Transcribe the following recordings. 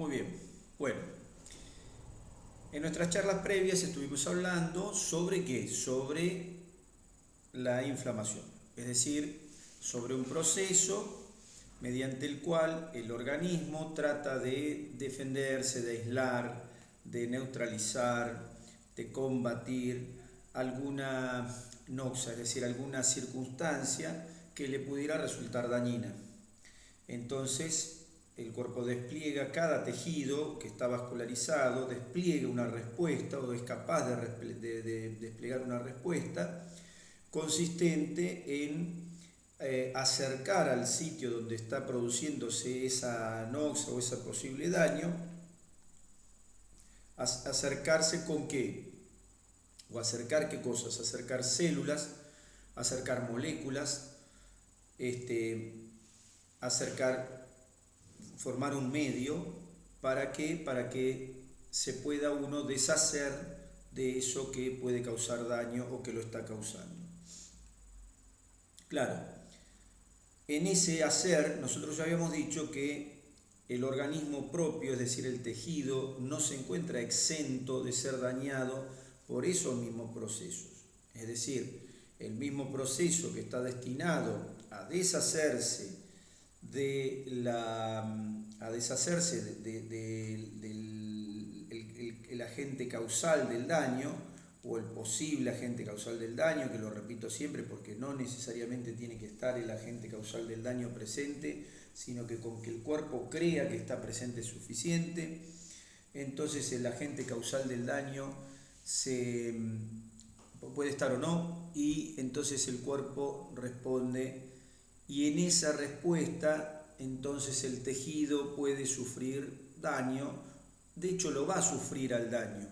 Muy bien, bueno, en nuestras charlas previas estuvimos hablando sobre qué, sobre la inflamación, es decir, sobre un proceso mediante el cual el organismo trata de defenderse, de aislar, de neutralizar, de combatir alguna noxa, es decir, alguna circunstancia que le pudiera resultar dañina. Entonces, el cuerpo despliega cada tejido que está vascularizado, despliega una respuesta o es capaz de desplegar una respuesta consistente en acercar al sitio donde está produciéndose esa noxa o ese posible daño, acercarse con qué, o acercar qué cosas, acercar células, acercar moléculas, acercar, formar un medio para que se pueda uno deshacer de eso que puede causar daño o que lo está causando. Claro, en ese hacer nosotros ya habíamos dicho que el organismo propio, es decir, el tejido, no se encuentra exento de ser dañado por esos mismos procesos. Es decir, el mismo proceso que está destinado a deshacerse del agente causal del daño o el posible agente causal del daño, que lo repito siempre porque no necesariamente tiene que estar el agente causal del daño presente, sino que con que el cuerpo crea que está presente es suficiente. Entonces el agente causal del daño puede estar o no, y entonces el cuerpo responde, y en esa respuesta entonces el tejido puede sufrir daño. De hecho lo va a sufrir al daño,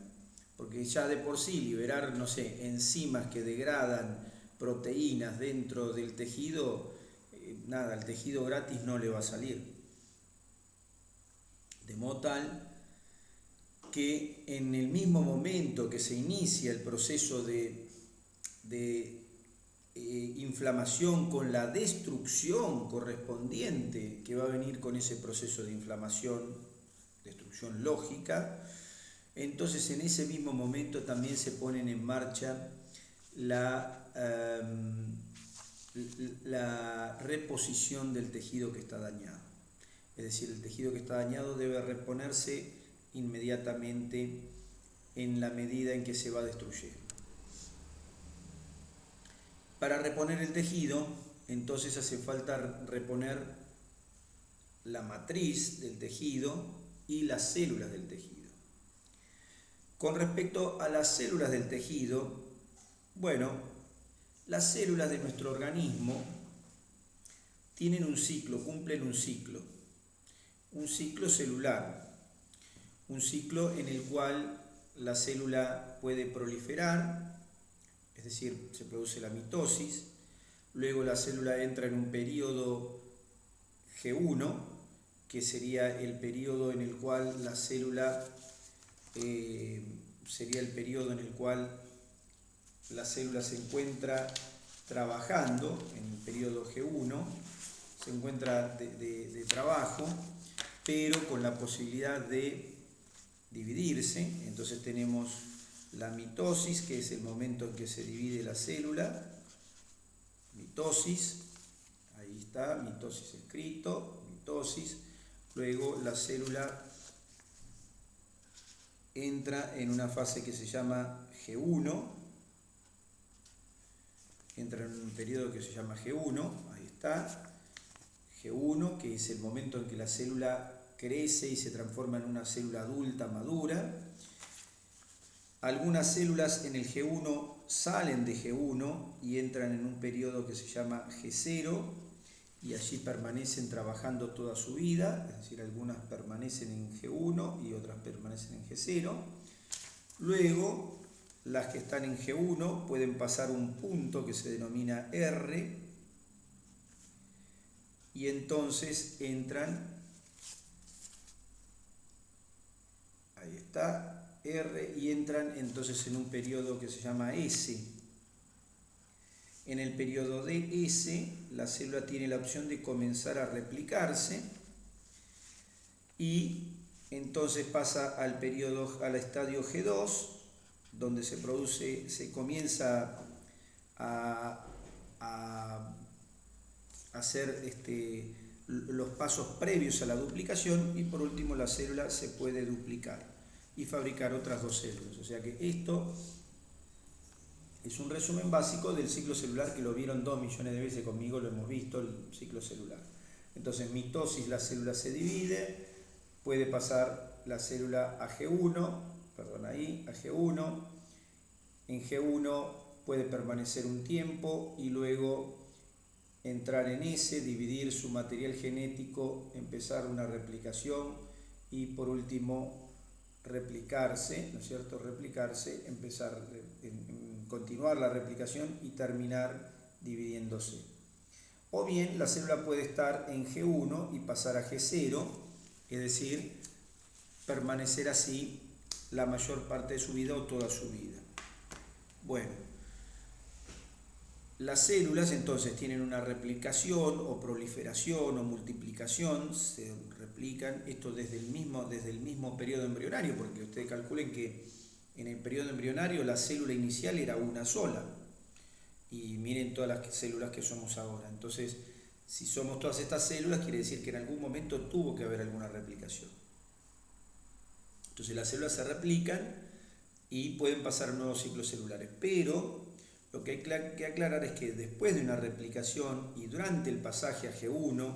porque ya de por sí liberar, no sé, enzimas que degradan proteínas dentro del tejido, nada, al tejido gratis no le va a salir. De modo tal que en el mismo momento que se inicia el proceso de inflamación, con la destrucción correspondiente que va a venir con ese proceso de inflamación, destrucción lógica, entonces en ese mismo momento también se ponen en marcha la reposición del tejido que está dañado. Es decir, el tejido que está dañado debe reponerse inmediatamente en la medida en que se va destruyendo. Para reponer el tejido, entonces hace falta reponer la matriz del tejido y las células del tejido. Con respecto a las células del tejido, bueno, las células de nuestro organismo tienen un ciclo, cumplen un ciclo celular, un ciclo en el cual la célula puede proliferar, es decir, se produce la mitosis, luego la célula entra en un periodo G1, que sería el periodo en el cual la célula se encuentra trabajando, en el periodo G1, se encuentra de trabajo, pero con la posibilidad de dividirse. Entonces tenemos la mitosis, que es el momento en que se divide la célula, mitosis, ahí está, mitosis escrito, mitosis, luego la célula entra en una fase que se llama G1, entra en un periodo que se llama G1, ahí está, G1, que es el momento en que la célula crece y se transforma en una célula adulta madura. Algunas células en el G1 salen de G1 y entran en un periodo que se llama G0 y allí permanecen trabajando toda su vida, es decir, algunas permanecen en G1 y otras permanecen en G0. Luego, las que están en G1 pueden pasar un punto que se denomina R y entonces entran, ahí está, R, y entran entonces en un periodo que se llama S. En el periodo de S, la célula tiene la opción de comenzar a replicarse y entonces pasa al estadio G2, donde se comienza a hacer los pasos previos a la duplicación, y por último la célula se puede duplicar y fabricar otras 2 células. O sea que esto es un resumen básico del ciclo celular, que lo vieron 2 millones de veces conmigo, lo hemos visto, el ciclo celular. Entonces, mitosis, la célula se divide, puede pasar la célula a G1, a G1. En G1 puede permanecer un tiempo y luego entrar en S, dividir su material genético, empezar una replicación y por último replicarse, ¿no es cierto? Replicarse, continuar la replicación y terminar dividiéndose. O bien la célula puede estar en G1 y pasar a G0, es decir, permanecer así la mayor parte de su vida o toda su vida. Bueno, las células entonces tienen una replicación o proliferación o multiplicación, se replican, esto desde el mismo periodo embrionario, porque ustedes calculen que en el periodo embrionario la célula inicial era una sola, y miren todas las células que somos ahora. Entonces, si somos todas estas células, quiere decir que en algún momento tuvo que haber alguna replicación. Entonces las células se replican y pueden pasar a nuevos ciclos celulares, pero lo que hay que aclarar es que después de una replicación y durante el pasaje a G1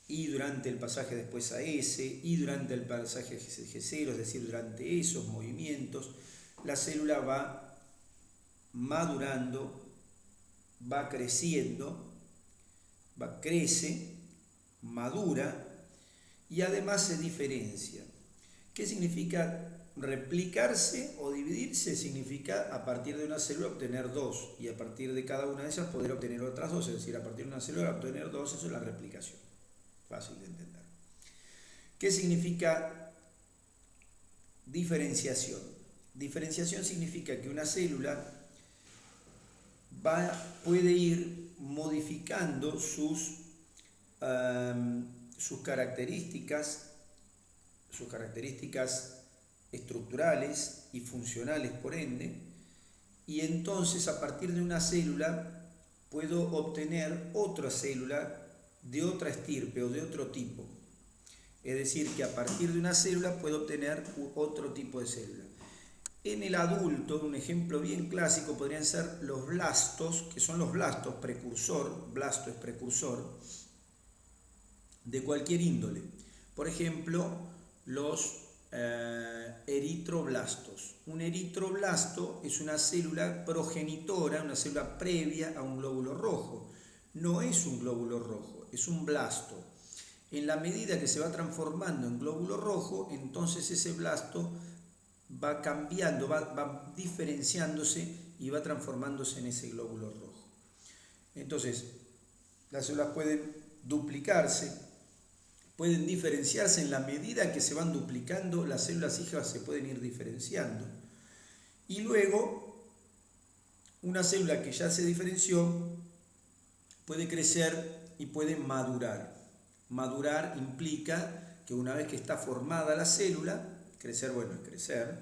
y durante el pasaje después a S y durante el pasaje a G0, es decir, durante esos movimientos, la célula va madurando, va creciendo, crece, madura y además se diferencia. ¿Qué significa replicarse o dividirse? Significa a partir de una célula obtener 2 y a partir de cada una de ellas poder obtener otras 2, es decir, a partir de una célula obtener 2, eso es la replicación. Fácil de entender. ¿Qué significa diferenciación? Diferenciación significa que una célula puede ir modificando sus características estructurales y funcionales, por ende, y entonces a partir de una célula puedo obtener otra célula de otra estirpe o de otro tipo. Es decir, que a partir de una célula puedo obtener otro tipo de célula. En el adulto, un ejemplo bien clásico podrían ser los blastos, que son los blastos precursor, blasto es precursor, de cualquier índole. Por ejemplo, los eritroblastos. Un eritroblasto es una célula progenitora, una célula previa a un glóbulo rojo. No es un glóbulo rojo, es un blasto. En la medida que se va transformando en glóbulo rojo, entonces ese blasto va cambiando, va diferenciándose y va transformándose en ese glóbulo rojo. Entonces, las células pueden duplicarse, pueden diferenciarse en la medida que se van duplicando, las células hijas se pueden ir diferenciando. Y luego, una célula que ya se diferenció puede crecer y puede madurar. Madurar implica que una vez que está formada la célula, crecer, bueno, es crecer,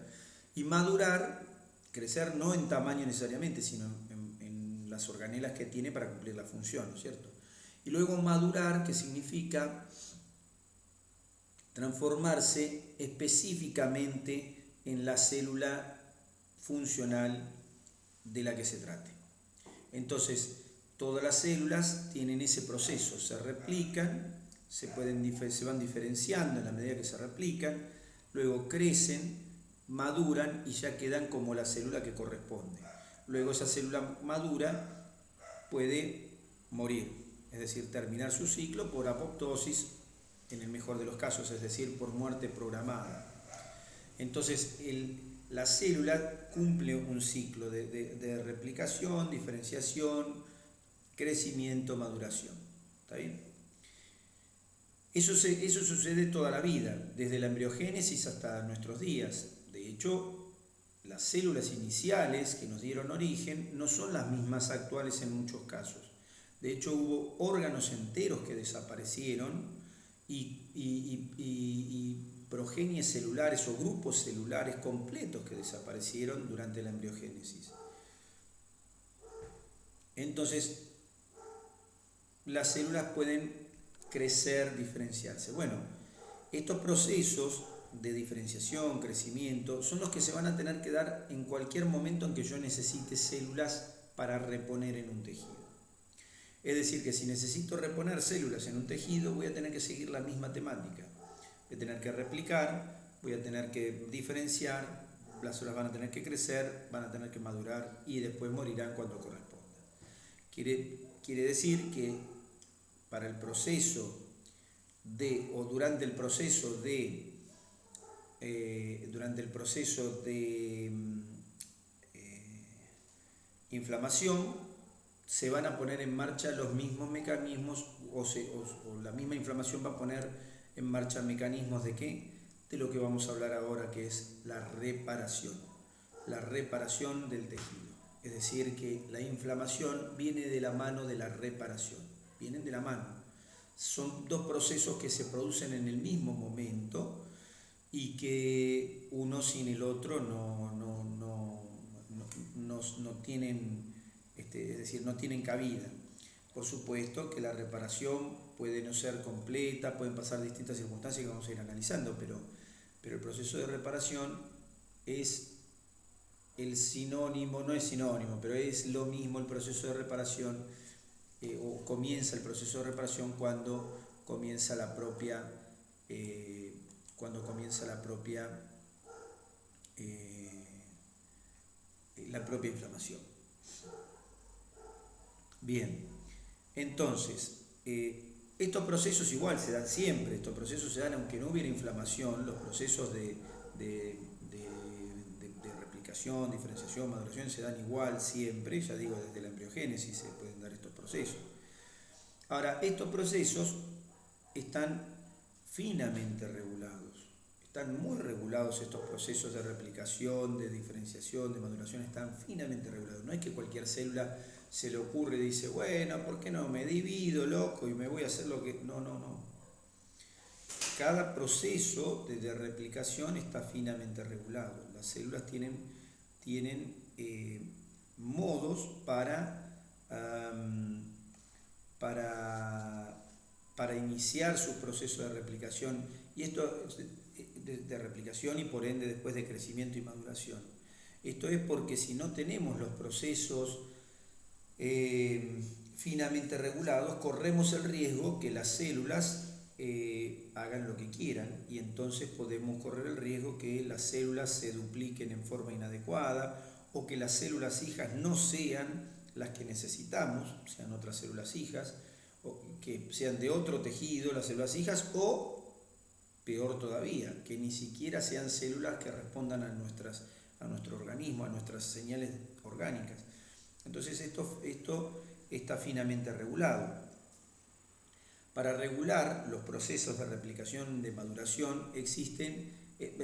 y madurar, crecer no en tamaño necesariamente, sino en las organelas que tiene para cumplir la función, ¿no es cierto? Y luego madurar, que significa transformarse específicamente en la célula funcional de la que se trate. Entonces, todas las células tienen ese proceso, se replican, se van diferenciando en la medida que se replican, luego crecen, maduran y ya quedan como la célula que corresponde. Luego esa célula madura puede morir, es decir, terminar su ciclo por apoptosis, en el mejor de los casos, es decir, por muerte programada. Entonces, la célula cumple un ciclo de replicación, diferenciación, crecimiento, maduración. ¿Está bien? Eso sucede toda la vida, desde la embriogénesis hasta nuestros días. De hecho, las células iniciales que nos dieron origen no son las mismas actuales en muchos casos. De hecho, hubo órganos enteros que desaparecieron y progenies celulares o grupos celulares completos que desaparecieron durante la embriogénesis. Entonces, las células pueden crecer, diferenciarse. Bueno, estos procesos de diferenciación, crecimiento, son los que se van a tener que dar en cualquier momento en que yo necesite células para reponer en un tejido. Es decir, que si necesito reponer células en un tejido, voy a tener que seguir la misma temática. Voy a tener que replicar, voy a tener que diferenciar, las células van a tener que crecer, van a tener que madurar y después morirán cuando corresponda. Quiere decir que para el proceso o durante el proceso de inflamación se van a poner en marcha los mismos mecanismos o la misma inflamación va a poner en marcha mecanismos de ¿qué? De lo que vamos a hablar ahora, que es la reparación del tejido. Es decir, que la inflamación viene de la mano de la reparación, vienen de la mano. Son dos procesos que se producen en el mismo momento y que uno sin el otro no tienen, es decir, no tienen cabida. Por supuesto que la reparación puede no ser completa, pueden pasar distintas circunstancias que vamos a ir analizando, pero el proceso de reparación es el sinónimo, no es sinónimo, pero es lo mismo el proceso de reparación, o comienza el proceso de reparación cuando comienza la propia inflamación. Bien, entonces, estos procesos igual se dan siempre, estos procesos se dan aunque no hubiera inflamación, los procesos de replicación, diferenciación, maduración se dan igual siempre, ya digo, desde la embriogénesis se pueden dar estos procesos. Ahora, estos procesos están finamente regulados, están muy regulados estos procesos de replicación, de diferenciación, de maduración, están finamente regulados. No es que cualquier célula se le ocurre y dice, bueno, ¿por qué no me divido, loco, y me voy a hacer lo que...? No. Cada proceso de replicación está finamente regulado. Las células tienen modos para iniciar su proceso de replicación, y esto de replicación y por ende después de crecimiento y maduración. Esto es porque si no tenemos los procesos finamente regulados, corremos el riesgo que las células hagan lo que quieran, y entonces podemos correr el riesgo que las células se dupliquen en forma inadecuada o que las células hijas no sean las que necesitamos, sean otras células hijas, o que sean de otro tejido las células hijas, o peor todavía, que ni siquiera sean células que respondan a nuestro organismo, a nuestras señales orgánicas. Entonces esto está finamente regulado. Para regular los procesos de replicación, de maduración, existen,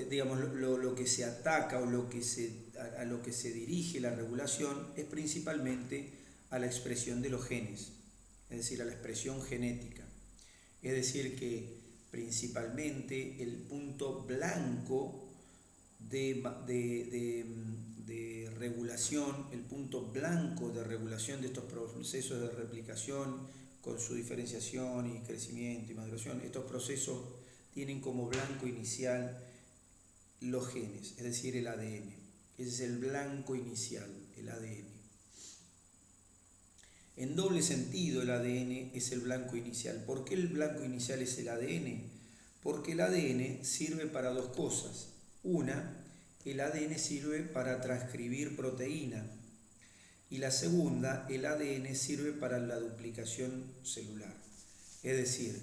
digamos, lo que se ataca o a lo que se dirige la regulación es principalmente a la expresión de los genes, es decir, a la expresión genética. Es decir, que principalmente el punto blanco de regulación, el punto blanco de regulación de estos procesos de replicación, con su diferenciación y crecimiento y maduración, estos procesos tienen como blanco inicial los genes, es decir, el ADN. Ese es el blanco inicial, el ADN. En doble sentido, el ADN es el blanco inicial. ¿Por qué el blanco inicial es el ADN? Porque el ADN sirve para dos cosas. Una, el ADN sirve para transcribir proteína. Y la segunda, el ADN sirve para la duplicación celular. Es decir,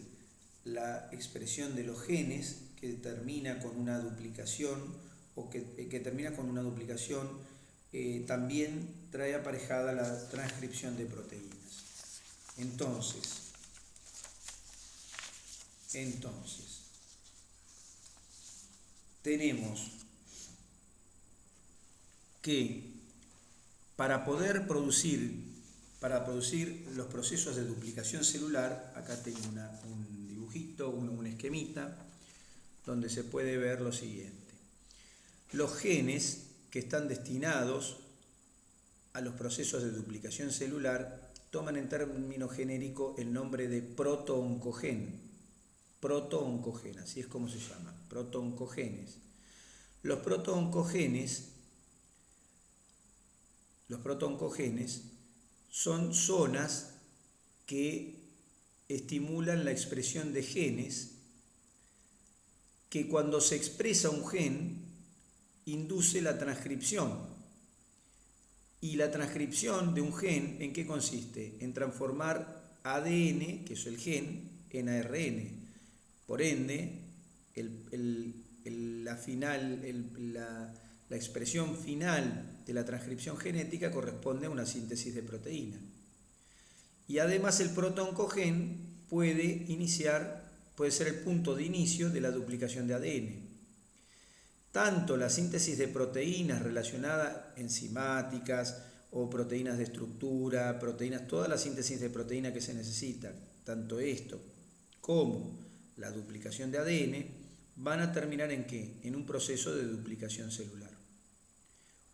la expresión de los genes que termina con una duplicación o que termina con una duplicación también trae aparejada la transcripción de proteínas. Entonces, tenemos que para producir los procesos de duplicación celular, acá tengo un dibujito, un esquemita, donde se puede ver lo siguiente. Los genes que están destinados a los procesos de duplicación celular toman en término genérico el nombre de protooncogen. Protooncogen, así es como se llama, protooncogenes. Los protooncogenes son zonas que estimulan la expresión de genes que cuando se expresa un gen induce la transcripción. Y la transcripción de un gen, ¿en qué consiste? En transformar ADN, que es el gen, en ARN. Por ende, la expresión final de la transcripción genética corresponde a una síntesis de proteína. Y además el protooncogen puede ser el punto de inicio de la duplicación de ADN. Tanto la síntesis de proteínas relacionadas enzimáticas o proteínas de estructura, toda la síntesis de proteína que se necesita, tanto esto como la duplicación de ADN, van a terminar ¿en qué? En un proceso de duplicación celular.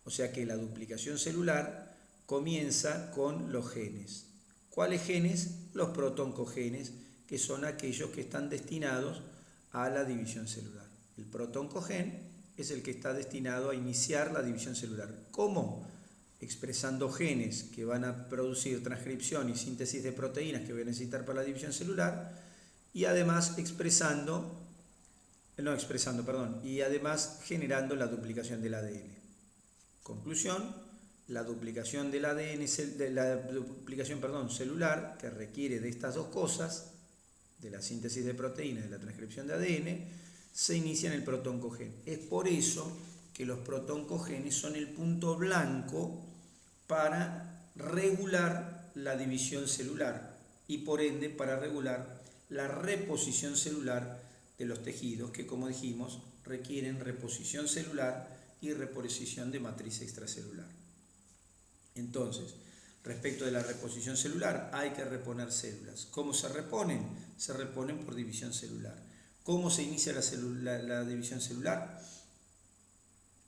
O sea que la duplicación celular comienza con los genes. ¿Cuáles genes? Los protooncogenes, que son aquellos que están destinados a la división celular. El protooncogen es el que está destinado a iniciar la división celular. ¿Cómo? Expresando genes que van a producir transcripción y síntesis de proteínas que voy a necesitar para la división celular, y además generando la duplicación del ADN. Conclusión: la duplicación del ADN, celular, que requiere de estas dos cosas, de la síntesis de proteínas y de la transcripción de ADN, se inicia en el protooncogen. Es por eso que los protooncogenes son el punto blanco para regular la división celular y por ende para regular la reposición celular de los tejidos que, como dijimos, requieren reposición celular y reposición de matriz extracelular. Entonces, respecto de la reposición celular, hay que reponer células. ¿Cómo se reponen? Se reponen por división celular. ¿Cómo se inicia la división celular?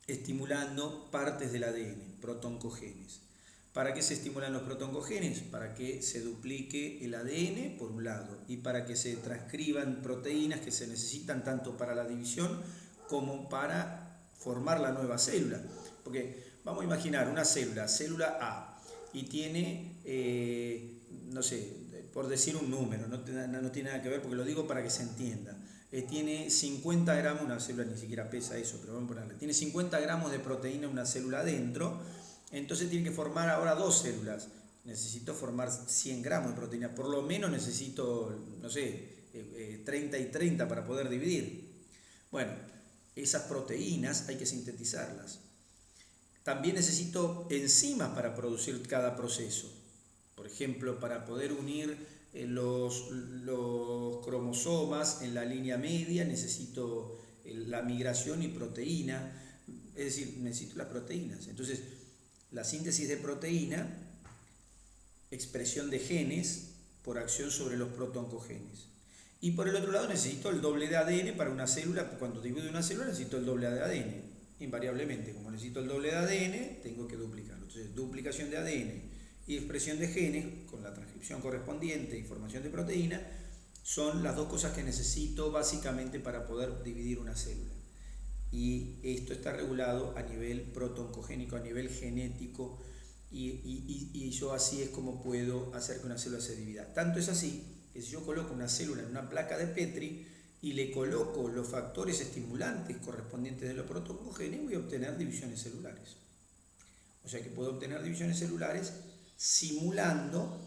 Estimulando partes del ADN, protooncogenes. ¿Para qué se estimulan los protooncogenes? Para que se duplique el ADN, por un lado, y para que se transcriban proteínas que se necesitan tanto para la división como para formar la nueva célula. Porque vamos a imaginar una célula A, y tiene, por decir un número, no tiene nada que ver, porque lo digo para que se entienda. Tiene 50 gramos, una célula ni siquiera pesa eso, pero vamos a ponerle, tiene 50 gramos de proteína una célula adentro, entonces tiene que formar ahora dos células. Necesito formar 100 gramos de proteína, por lo menos necesito, 30 y 30 para poder dividir. Bueno, esas proteínas hay que sintetizarlas. También necesito enzimas para producir cada proceso. Por ejemplo, para poder unir los cromosomas en la línea media necesito la migración y proteína, es decir, necesito las proteínas. Entonces, la síntesis de proteína, expresión de genes por acción sobre los protooncogenes. Y por el otro lado necesito el doble de ADN para una célula. Cuando divido una célula necesito el doble de ADN. Invariablemente, como necesito el doble de ADN, tengo que duplicarlo. Entonces, duplicación de ADN y expresión de genes con la transcripción correspondiente y formación de proteína son las dos cosas que necesito básicamente para poder dividir una célula. Y esto está regulado a nivel protoncogénico, a nivel genético, y yo así es como puedo hacer que una célula se divida. Tanto es así que si yo coloco una célula en una placa de Petri y le coloco los factores estimulantes correspondientes de los protooncogenes, voy a obtener divisiones celulares. O sea que puedo obtener divisiones celulares simulando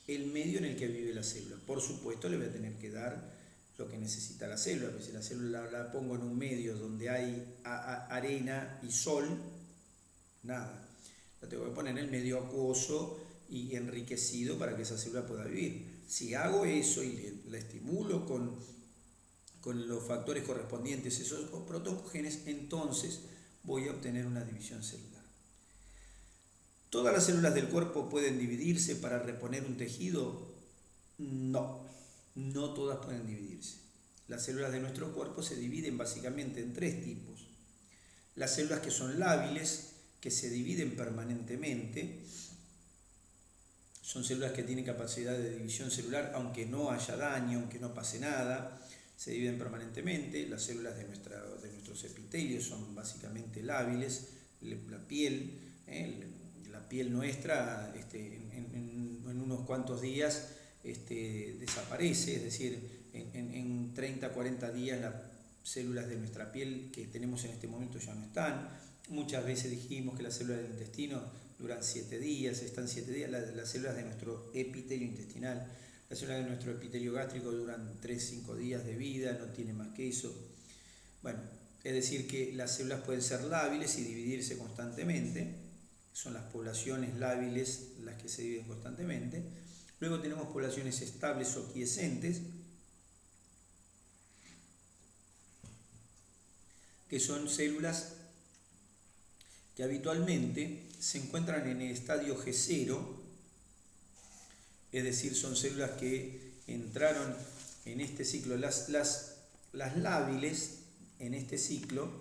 el medio en el que vive la célula. Por supuesto, le voy a tener que dar lo que necesita la célula, porque si la célula la pongo en un medio donde hay arena y sol, nada. La tengo que poner en el medio acuoso y enriquecido para que esa célula pueda vivir. Si hago eso y la estimulo con los factores correspondientes, esos protooncogenes, entonces voy a obtener una división celular. ¿Todas las células del cuerpo pueden dividirse para reponer un tejido? No, no todas pueden dividirse. Las células de nuestro cuerpo se dividen básicamente en tres tipos. Las células que son lábiles, que se dividen permanentemente, son células que tienen capacidad de división celular, aunque no haya daño, aunque no pase nada, se dividen permanentemente. Las células de nuestros epitelios son básicamente lábiles, la piel nuestra en unos cuantos días desaparece, es decir, en 30, 40 días las células de nuestra piel que tenemos en este momento ya no están. Muchas veces dijimos que las células del intestino duran 7 días, están 7 días, las células de nuestro epitelio intestinal, las células de nuestro epitelio gástrico duran 3-5 días de vida, no tiene más que eso. Bueno, es decir que las células pueden ser lábiles y dividirse constantemente, son las poblaciones lábiles las que se dividen constantemente. Luego tenemos poblaciones estables o quiescentes, que son células que habitualmente se encuentran en el estadio G0, es decir, son células que entraron en este ciclo. Las lábiles en este ciclo,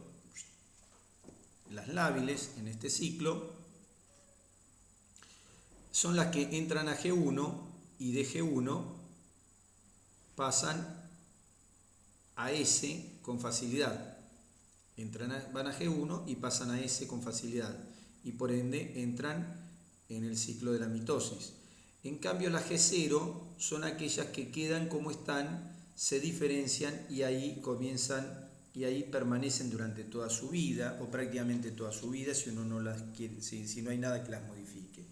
son las que entran a G1 y de G1 pasan a S con facilidad. Van a G1 y pasan a S con facilidad y por ende entran en el ciclo de la mitosis. En cambio las G0 son aquellas que quedan como están, se diferencian y ahí permanecen durante toda su vida o prácticamente toda su vida si uno no las quiere, si no hay nada que las modifique.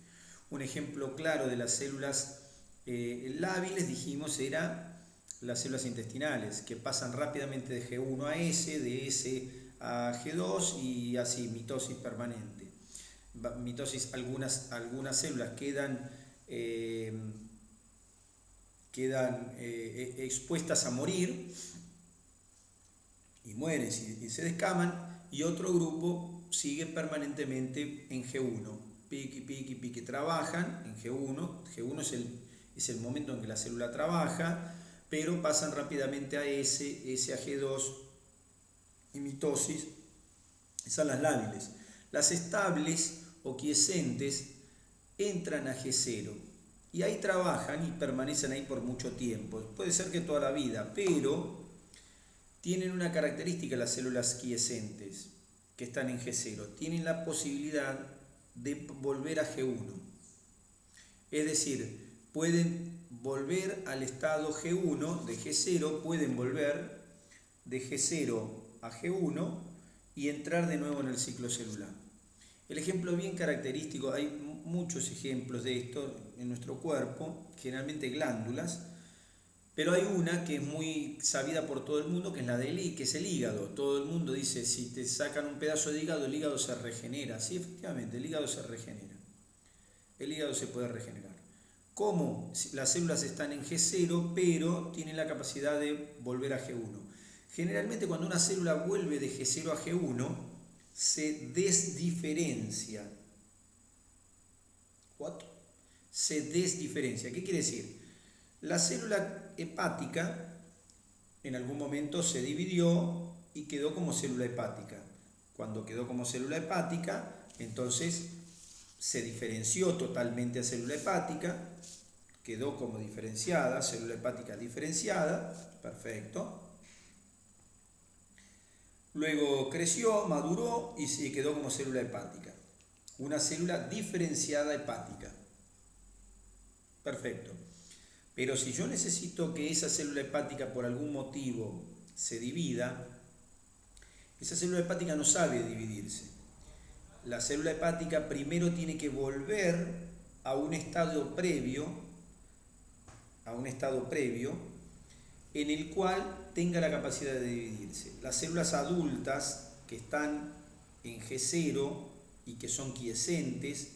Un ejemplo claro de las células lábiles, dijimos, era las células intestinales, que pasan rápidamente de G1 a S, de S a G2 y así, mitosis permanente. Mitosis, algunas células quedan expuestas a morir y mueren y se descaman, y otro grupo sigue permanentemente en G1, pique, trabajan en G1. G1 es el momento en que la célula trabaja, pero pasan rápidamente a S a G2 y mitosis. Esas son las lábiles. Las estables o quiescentes entran a G0 y ahí trabajan y permanecen ahí por mucho tiempo. Puede ser que toda la vida, pero tienen una característica las células quiescentes que están en G0. Tienen la posibilidad de volver a G1. Es decir, pueden volver al estado G1 de G0, pueden volver de G0 a G1 y entrar de nuevo en el ciclo celular. El ejemplo bien característico, hay muchos ejemplos de esto en nuestro cuerpo, generalmente glándulas, pero hay una que es muy sabida por todo el mundo, que es el hígado. Todo el mundo dice, si te sacan un pedazo de hígado, el hígado se regenera. Sí, efectivamente, el hígado se regenera. El hígado se puede regenerar. ¿Cómo? Las células están en G0, pero tienen la capacidad de volver a G1. Generalmente cuando una célula vuelve de G0 a G1, se desdiferencia. Se desdiferencia. ¿Qué quiere decir? La célula hepática en algún momento se dividió y quedó como célula hepática. Cuando quedó como célula hepática, entonces se diferenció totalmente a célula hepática, quedó como diferenciada, célula hepática diferenciada, perfecto. Luego creció, maduró y se quedó como célula hepática. Una célula diferenciada hepática. Perfecto. Pero si yo necesito que esa célula hepática por algún motivo se divida, esa célula hepática no sabe dividirse. La célula hepática primero tiene que volver a un estado previo en el cual tenga la capacidad de dividirse. Las células adultas que están en G0 y que son quiescentes,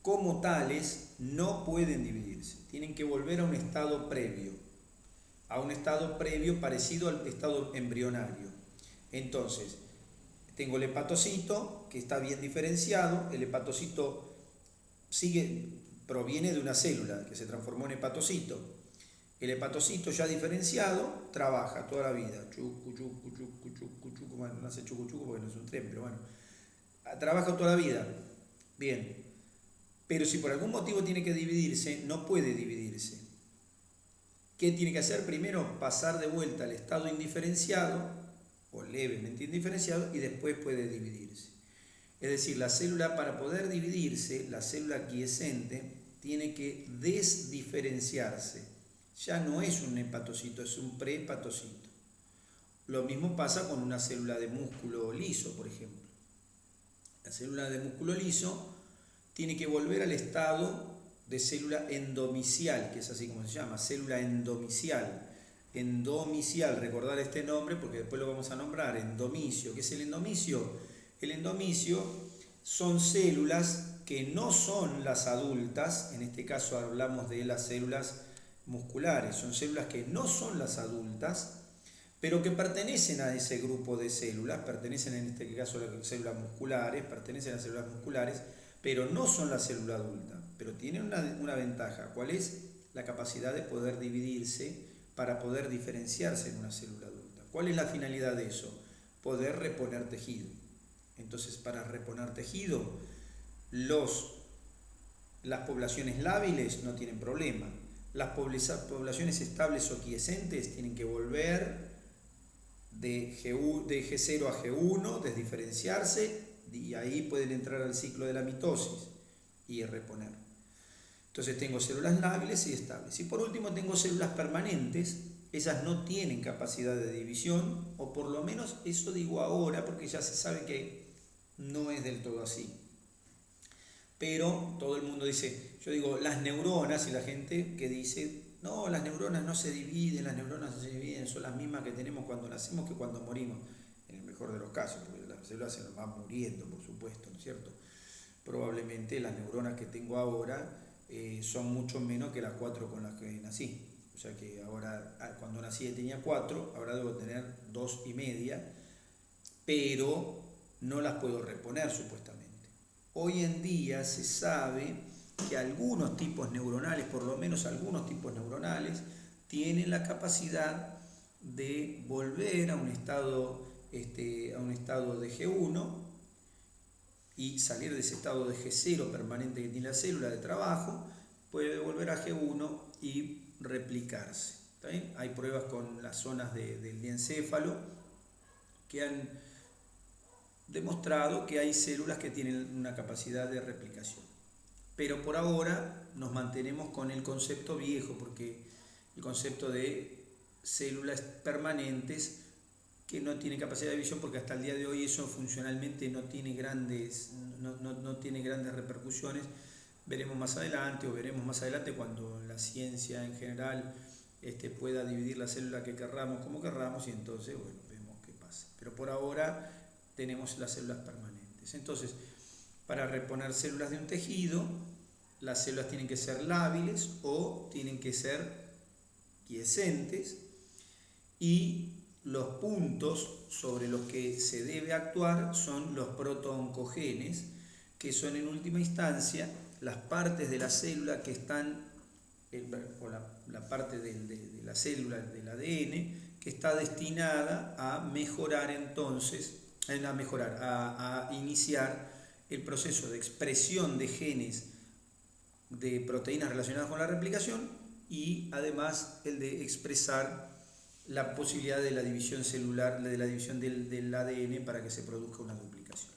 como tales, no pueden dividirse. Tienen que volver a un estado previo parecido al estado embrionario. Entonces, tengo el hepatocito que está bien diferenciado. El hepatocito proviene de una célula que se transformó en hepatocito. El hepatocito ya diferenciado trabaja toda la vida. Chucu, chucu, chucu, chucu, chucu. Bueno, no hace chucu, chucu porque no es un tren, pero bueno. Trabaja toda la vida. Bien. Pero si por algún motivo tiene que dividirse, no puede dividirse. ¿Qué tiene que hacer? Primero, pasar de vuelta al estado indiferenciado, o levemente indiferenciado, y después puede dividirse. Es decir, la célula, para poder dividirse, la célula quiescente, tiene que desdiferenciarse. Ya no es un hepatocito, es un prehepatocito. Lo mismo pasa con una célula de músculo liso, por ejemplo. La célula de músculo liso tiene que volver al estado de célula endomicial, que es así como se llama, célula endomicial. Endomicial, recordar este nombre porque después lo vamos a nombrar, endomicio. ¿Qué es el endomicio? El endomicio son células que no son las adultas, en este caso hablamos de las células musculares, son células que no son las adultas, pero que pertenecen a ese grupo de células, pertenecen en este caso a las células musculares, pertenecen a las células musculares, pero no son la célula adulta, pero tienen una ventaja. ¿Cuál es? La capacidad de poder dividirse para poder diferenciarse en una célula adulta. ¿Cuál es la finalidad de eso? Poder reponer tejido. Entonces, para reponer tejido, las poblaciones lábiles no tienen problema. Las poblaciones estables o quiescentes tienen que volver de G0 a G1, desdiferenciarse, y ahí pueden entrar al ciclo de la mitosis y reponer. Entonces tengo células lábiles y estables. Y por último tengo células permanentes. Esas no tienen capacidad de división, o por lo menos eso digo ahora, porque ya se sabe que no es del todo así. Pero todo el mundo dice, yo digo las neuronas, y la gente que dice, no, las neuronas no se dividen, las neuronas no se dividen, son las mismas que tenemos cuando nacemos que cuando morimos, en el mejor de los casos, porque las células se nos van muriendo, por supuesto, ¿no es cierto? Probablemente las neuronas que tengo ahora son mucho menos que las 4 con las que nací. O sea que ahora, cuando nací tenía 4, ahora debo tener 2,5, pero no las puedo reponer supuestamente. Hoy en día se sabe que algunos tipos neuronales, por lo menos algunos tipos neuronales, tienen la capacidad de volver a un estado de G1 y salir de ese estado de G0 permanente que tiene la célula de trabajo, puede volver a G1 y replicarse. ¿Está bien? Hay pruebas con las zonas del diencéfalo que han demostrado que hay células que tienen una capacidad de replicación. Pero por ahora nos mantenemos con el concepto viejo, porque el concepto de células permanentes que no tienen capacidad de división, porque hasta el día de hoy eso funcionalmente no tiene grandes repercusiones. Veremos más adelante cuando la ciencia en general pueda dividir la célula que querramos como querramos, y entonces bueno, vemos qué pasa. Pero por ahora tenemos las células permanentes. Entonces, para reponer células de un tejido, las células tienen que ser lábiles o tienen que ser quiescentes, y los puntos sobre los que se debe actuar son los protooncogenes, que son en última instancia las partes de la célula que están, o la parte de la célula del ADN que está destinada a mejorar entonces, a iniciar el proceso de expresión de genes de proteínas relacionadas con la replicación, y además el de expresar la posibilidad de la división celular, de la división del ADN para que se produzca una duplicación.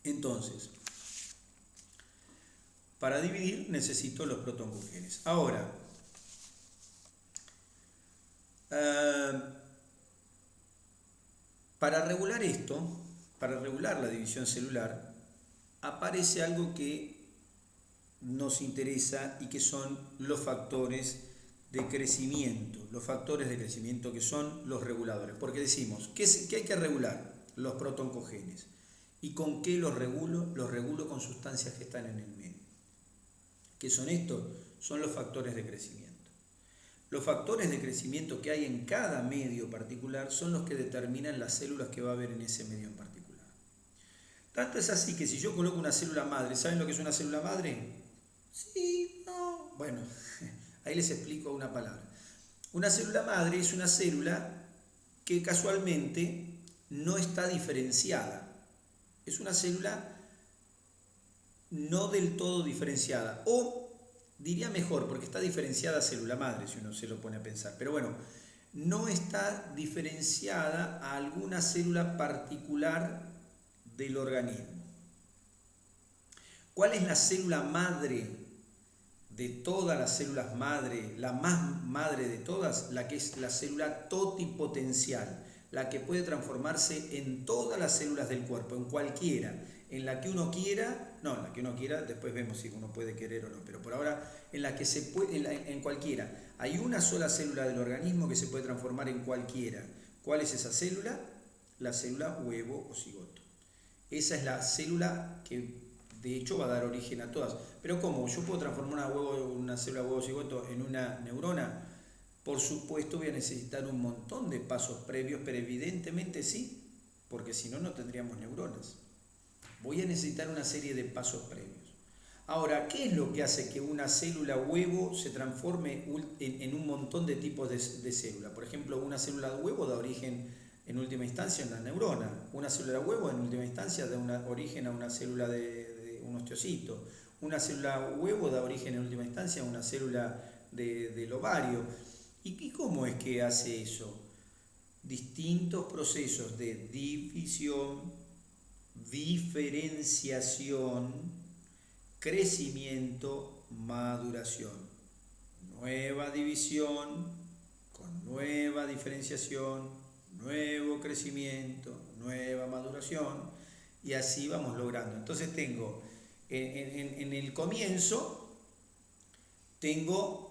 Entonces, para dividir necesito los protooncogenes. Ahora, para regular esto, para regular la división celular, aparece algo que nos interesa y que son los factores de crecimiento. Los factores de crecimiento, que son los reguladores. Porque decimos, ¿qué hay que regular? Los protooncogenes. ¿Y con qué los regulo? Los regulo con sustancias que están en el medio. ¿Qué son estos? Son los factores de crecimiento. Los factores de crecimiento que hay en cada medio particular son los que determinan las células que va a haber en ese medio en particular. Tanto es así que si yo coloco una célula madre, ¿saben lo que es una célula madre? Sí, no, Bueno, ahí les explico una palabra. Una célula madre es una célula que casualmente no está diferenciada. Es una célula no del todo diferenciada. O diría mejor, porque está diferenciada célula madre, si uno se lo pone a pensar. Pero bueno, no está diferenciada a alguna célula particular del organismo. ¿Cuál es la célula madre de todas las células madre, la más madre de todas? La que es la célula totipotencial, la que puede transformarse en todas las células del cuerpo, en cualquiera, en la que uno quiera, no, en la que uno quiera, después vemos si uno puede querer o no, pero por ahora en la que se puede, en cualquiera. Hay una sola célula del organismo que se puede transformar en cualquiera. ¿Cuál es esa célula? La célula huevo o cigoto. Esa es la célula que de hecho va a dar origen a todas. Pero ¿cómo? ¿Yo puedo transformar una célula huevo cigoto en una neurona? Por supuesto voy a necesitar un montón de pasos previos, pero evidentemente sí, porque si no, no tendríamos neuronas. Voy a necesitar una serie de pasos previos. Ahora, ¿qué es lo que hace que una célula huevo se transforme en un montón de tipos de células? Por ejemplo, una célula de huevo da origen en última instancia a una neurona. Una célula huevo en última instancia da origen a una célula de un osteocito. Una célula huevo da origen en última instancia a una célula del ovario. ¿Y cómo es que hace eso? Distintos procesos de división, diferenciación, crecimiento, maduración. Nueva división con nueva diferenciación, nuevo crecimiento, nueva maduración, y así vamos logrando. Entonces tengo en el comienzo tengo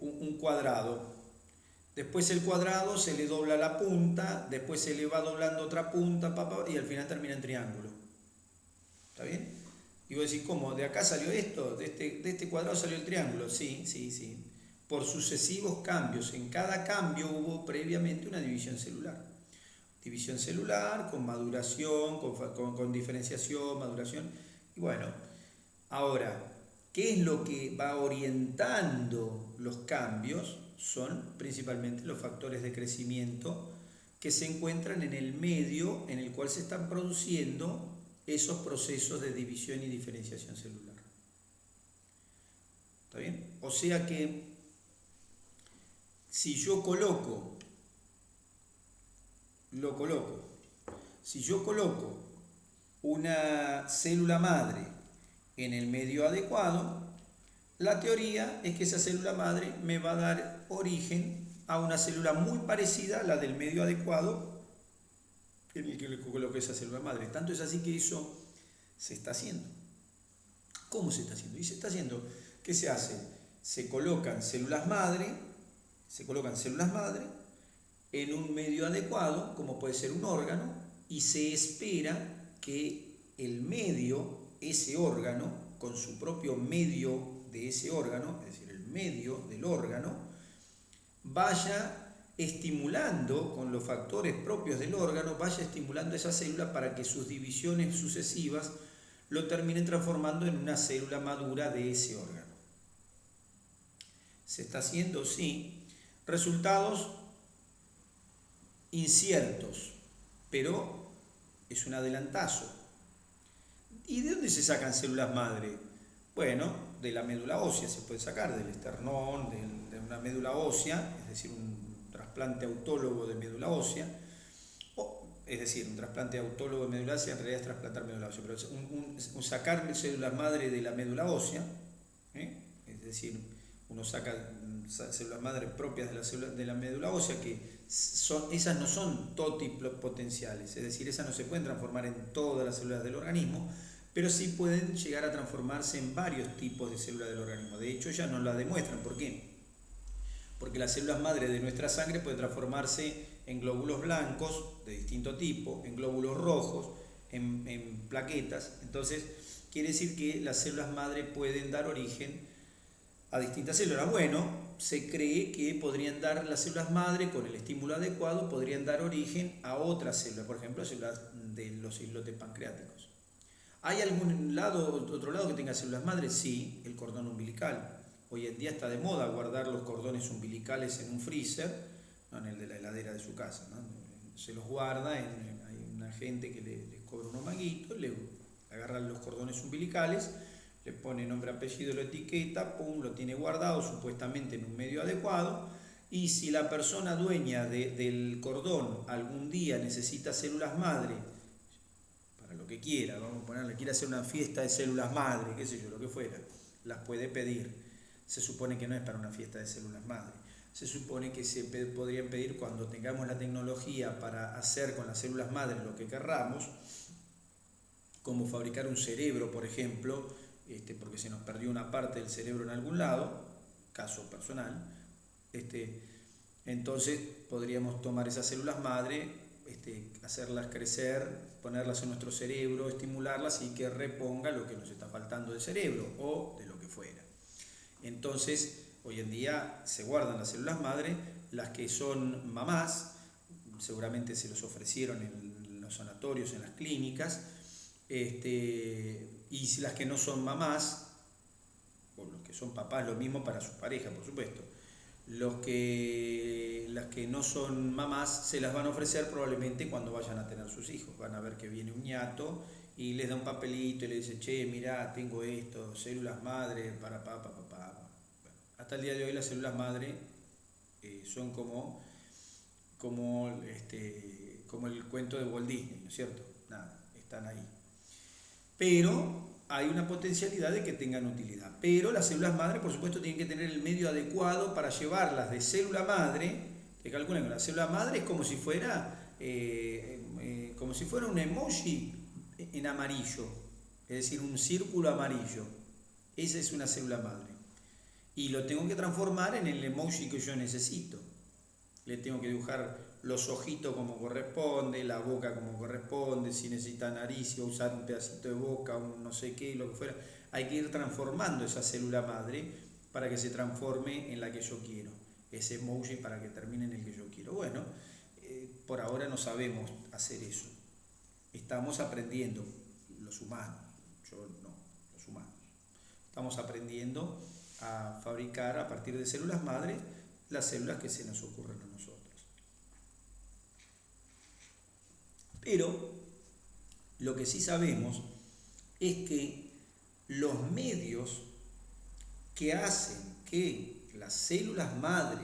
un cuadrado. Después el cuadrado se le dobla la punta, después se le va doblando otra punta, y al final termina en triángulo. ¿Está bien? Y vos decís, ¿cómo? ¿De acá salió esto? ¿De este cuadrado salió el triángulo? Sí. Por sucesivos cambios. En cada cambio hubo previamente una división celular. División celular con maduración, con diferenciación, maduración. Y bueno, ahora, ¿qué es lo que va orientando los cambios? Son principalmente los factores de crecimiento que se encuentran en el medio en el cual se están produciendo esos procesos de división y diferenciación celular. ¿Está bien? O sea que si yo coloco una célula madre en el medio adecuado, la teoría es que esa célula madre me va a dar origen a una célula muy parecida a la del medio adecuado en el que le coloqué esa célula madre. Tanto es así que eso se está haciendo. ¿Cómo se está haciendo? Y se está haciendo, ¿qué se hace? Se colocan células madre en un medio adecuado, como puede ser un órgano, y se espera que el medio, ese órgano, con su propio medio de ese órgano, es decir, el medio del órgano, vaya estimulando con los factores propios del órgano, vaya estimulando esa célula para que sus divisiones sucesivas lo terminen transformando en una célula madura de ese órgano. ¿Se está haciendo? Sí. Resultados inciertos, pero es un adelantazo. ¿Y de dónde se sacan células madre? Bueno, de la médula ósea se puede sacar, del esternón, de una médula ósea, es decir, un trasplante autólogo de médula ósea, es decir, un trasplante autólogo de médula ósea en realidad es trasplantar médula ósea, pero un sacar células madre de la médula ósea, es decir, uno saca células madre propias de la médula ósea, que esas no son totipotenciales, es decir, esas no se pueden transformar en todas las células del organismo, pero sí pueden llegar a transformarse en varios tipos de células del organismo. De hecho, ya nos la demuestran. ¿Por qué? Porque las células madre de nuestra sangre pueden transformarse en glóbulos blancos de distinto tipo, en glóbulos rojos, en plaquetas. Entonces, quiere decir que las células madre pueden dar origen a distintas células. Bueno, se cree que podrían dar las células madre con el estímulo adecuado, podrían dar origen a otras células, por ejemplo, células de los islotes pancreáticos. ¿Hay otro lado que tenga células madre? Sí, el cordón umbilical. Hoy en día está de moda guardar los cordones umbilicales en un freezer, no en el de la heladera de su casa, ¿no? Se los guarda, hay una gente que les cobra unos manguitos, le agarran los cordones umbilicales, le pone nombre, apellido, la etiqueta, pum, lo tiene guardado supuestamente en un medio adecuado, y si la persona dueña del cordón algún día necesita células madre, para lo que quiera, vamos a ponerle, quiere hacer una fiesta de células madre, qué sé yo, lo que fuera, las puede pedir. Se supone que no es para una fiesta de células madre. Se supone que se podrían pedir cuando tengamos la tecnología para hacer con las células madre lo que querramos, como fabricar un cerebro, por ejemplo, porque se nos perdió una parte del cerebro en algún lado, caso personal, entonces podríamos tomar esas células madre, hacerlas crecer, ponerlas en nuestro cerebro, estimularlas y que reponga lo que nos está faltando del cerebro o de lo que fuera. Entonces, hoy en día se guardan las células madre, las que son mamás, seguramente se los ofrecieron en los sanatorios, en las clínicas, y si las que no son mamás, o los que son papás, lo mismo para su pareja, por supuesto. Las que no son mamás se las van a ofrecer probablemente cuando vayan a tener sus hijos. Van a ver que viene un ñato y les da un papelito y le dice, che, mirá, tengo esto, células madre, para papá. Bueno, hasta el día de hoy las células madre son como el cuento de Walt Disney, ¿no es cierto? Nada, están ahí. Pero hay una potencialidad de que tengan utilidad. Pero las células madre, por supuesto, tienen que tener el medio adecuado para llevarlas de célula madre. Que calculen que la célula madre es como si fuera un emoji en amarillo, es decir, un círculo amarillo. Esa es una célula madre. Y lo tengo que transformar en el emoji que yo necesito. Le tengo que dibujar los ojitos como corresponde, la boca como corresponde, si necesita nariz, si va a usar un pedacito de boca, un no sé qué, lo que fuera. Hay que ir transformando esa célula madre para que se transforme en la que yo quiero. Ese emoji para que termine en el que yo quiero. Bueno, por ahora no sabemos hacer eso. Estamos aprendiendo, los humanos, yo no, los humanos. Estamos aprendiendo a fabricar a partir de células madre las células que se nos ocurren a nosotros. Pero lo que sí sabemos es que los medios que hacen que las células madre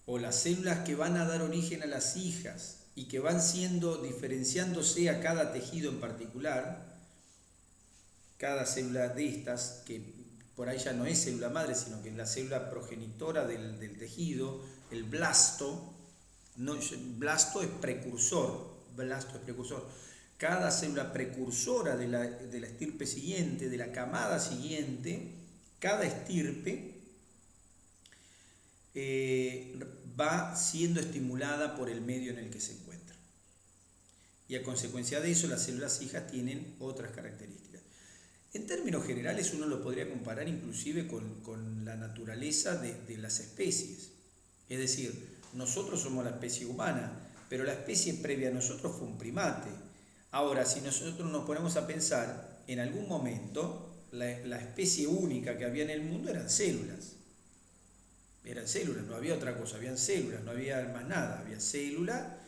o las células que van a dar origen a las hijas y que van diferenciándose a cada tejido en particular, cada célula de estas, que por ahí ya no es célula madre, sino que es la célula progenitora del tejido, el blasto. Blasto es precursor. Cada célula precursora de la estirpe siguiente, de la camada siguiente, cada estirpe va siendo estimulada por el medio en el que se encuentra. Y a consecuencia de eso, las células hijas tienen otras características. En términos generales, uno lo podría comparar inclusive con la naturaleza de las especies. Es decir, nosotros somos la especie humana, pero la especie previa a nosotros fue un primate. Ahora, si nosotros nos ponemos a pensar, en algún momento la especie única que había en el mundo eran células. No había otra cosa, habían células, no había más nada. Había célula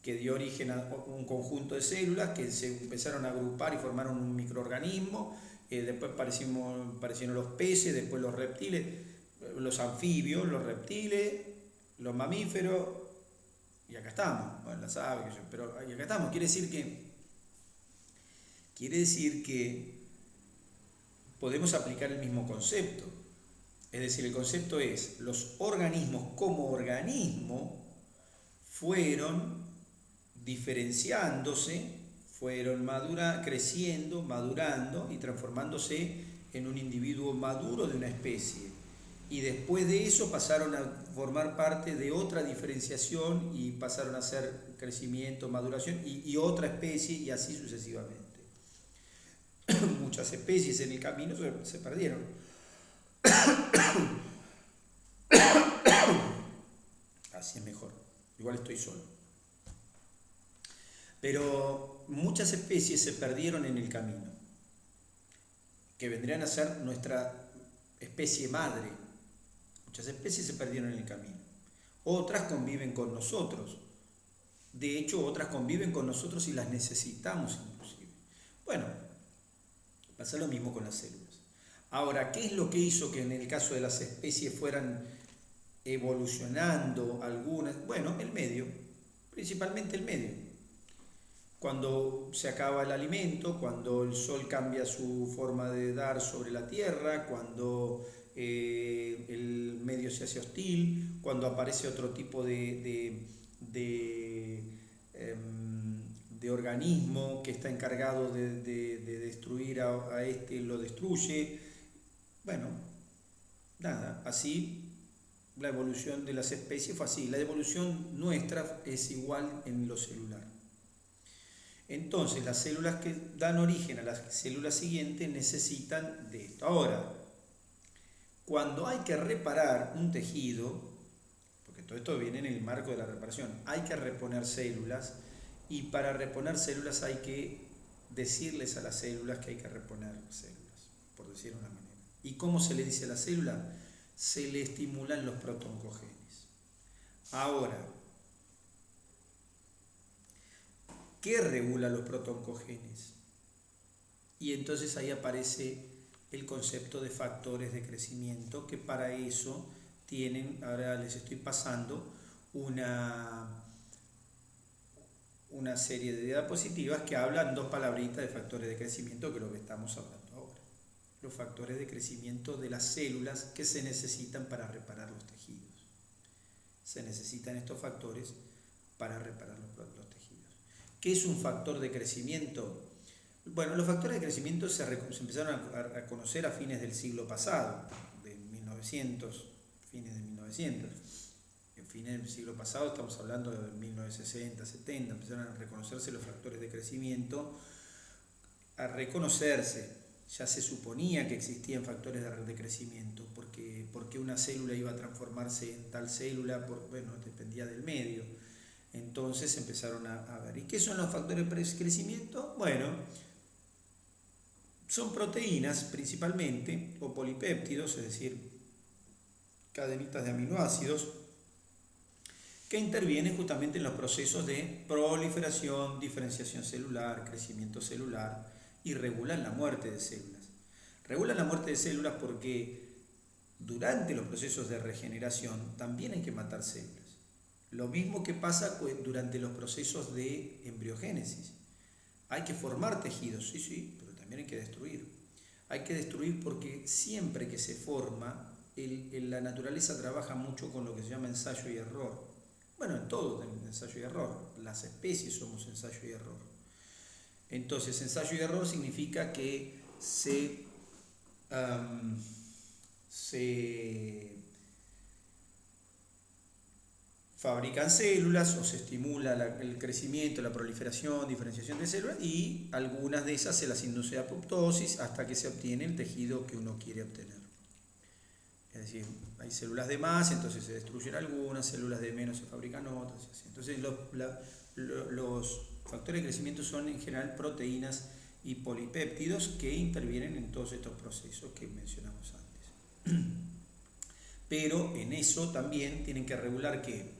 que dio origen a un conjunto de células que se empezaron a agrupar y formaron un microorganismo. Después aparecieron los peces, después los reptiles, los anfibios, los reptiles, los mamíferos, y acá estamos, bueno, las aves, pero y acá estamos. Quiere decir que podemos aplicar el mismo concepto. Es decir, el concepto es, los organismos como organismo fueron diferenciándose, fueron creciendo, madurando y transformándose en un individuo maduro de una especie. Y después de eso pasaron a formar parte de otra diferenciación y pasaron a hacer crecimiento, maduración y otra especie y así sucesivamente. Muchas especies en el camino se perdieron. Así es mejor. Igual estoy solo. Pero muchas especies se perdieron en el camino, que vendrían a ser nuestra especie madre. Muchas especies se perdieron en el camino. Otras conviven con nosotros. De hecho, otras conviven con nosotros y las necesitamos inclusive. Bueno, pasa lo mismo con las células. Ahora, ¿qué es lo que hizo que en el caso de las especies fueran evolucionando algunas? Bueno, el medio, principalmente el medio. Cuando se acaba el alimento, cuando el sol cambia su forma de dar sobre la tierra, cuando el medio se hace hostil, cuando aparece otro tipo de organismo que está encargado de destruir a este, lo destruye. Bueno, nada, así la evolución de las especies fue así. La evolución nuestra es igual en lo celular. Entonces, las células que dan origen a las células siguientes necesitan de esto. Ahora, cuando hay que reparar un tejido, porque todo esto viene en el marco de la reparación, hay que reponer células, y para reponer células hay que decirles a las células que hay que reponer células, por decirlo de una manera. ¿Y cómo se le dice a la célula? Se le estimulan los protoncogenes. Ahora, ¿qué regula los protoncogenes? Y entonces ahí aparece el concepto de factores de crecimiento, que para eso tienen, ahora les estoy pasando una serie de diapositivas que hablan dos palabritas de factores de crecimiento, que es lo que estamos hablando ahora. Los factores de crecimiento de las células que se necesitan para reparar los tejidos. Se necesitan estos factores para reparar los tejidos. ¿Qué es un factor de crecimiento? Bueno, los factores de crecimiento se empezaron a conocer a fines del siglo pasado, de 1900, fines de 1900. En fines del siglo pasado, estamos hablando de 1960, 70, empezaron a reconocerse los factores de crecimiento, a reconocerse. Ya se suponía que existían factores de crecimiento, porque una célula iba a transformarse en tal célula, bueno, dependía del medio. Entonces empezaron a ver. ¿Y qué son los factores de crecimiento? Bueno, son proteínas principalmente, o polipéptidos, es decir, cadenitas de aminoácidos, que intervienen justamente en los procesos de proliferación, diferenciación celular, crecimiento celular, y regulan la muerte de células. Regulan la muerte de células porque durante los procesos de regeneración también hay que matar células. Lo mismo que pasa durante los procesos de embriogénesis. Hay que formar tejidos, sí, pero también hay que destruir. Hay que destruir porque siempre que se forma, la naturaleza trabaja mucho con lo que se llama ensayo y error. Bueno, en todo tenemos ensayo y error. Las especies somos ensayo y error. Entonces, ensayo y error significa que se fabrican células o se estimula el crecimiento, la proliferación, diferenciación de células, y algunas de esas se las induce a apoptosis hasta que se obtiene el tejido que uno quiere obtener. Es decir, hay células de más, entonces se destruyen algunas, células de menos se fabrican otras. Entonces los factores de crecimiento son en general proteínas y polipéptidos que intervienen en todos estos procesos que mencionamos antes. Pero en eso también tienen que regular ¿qué?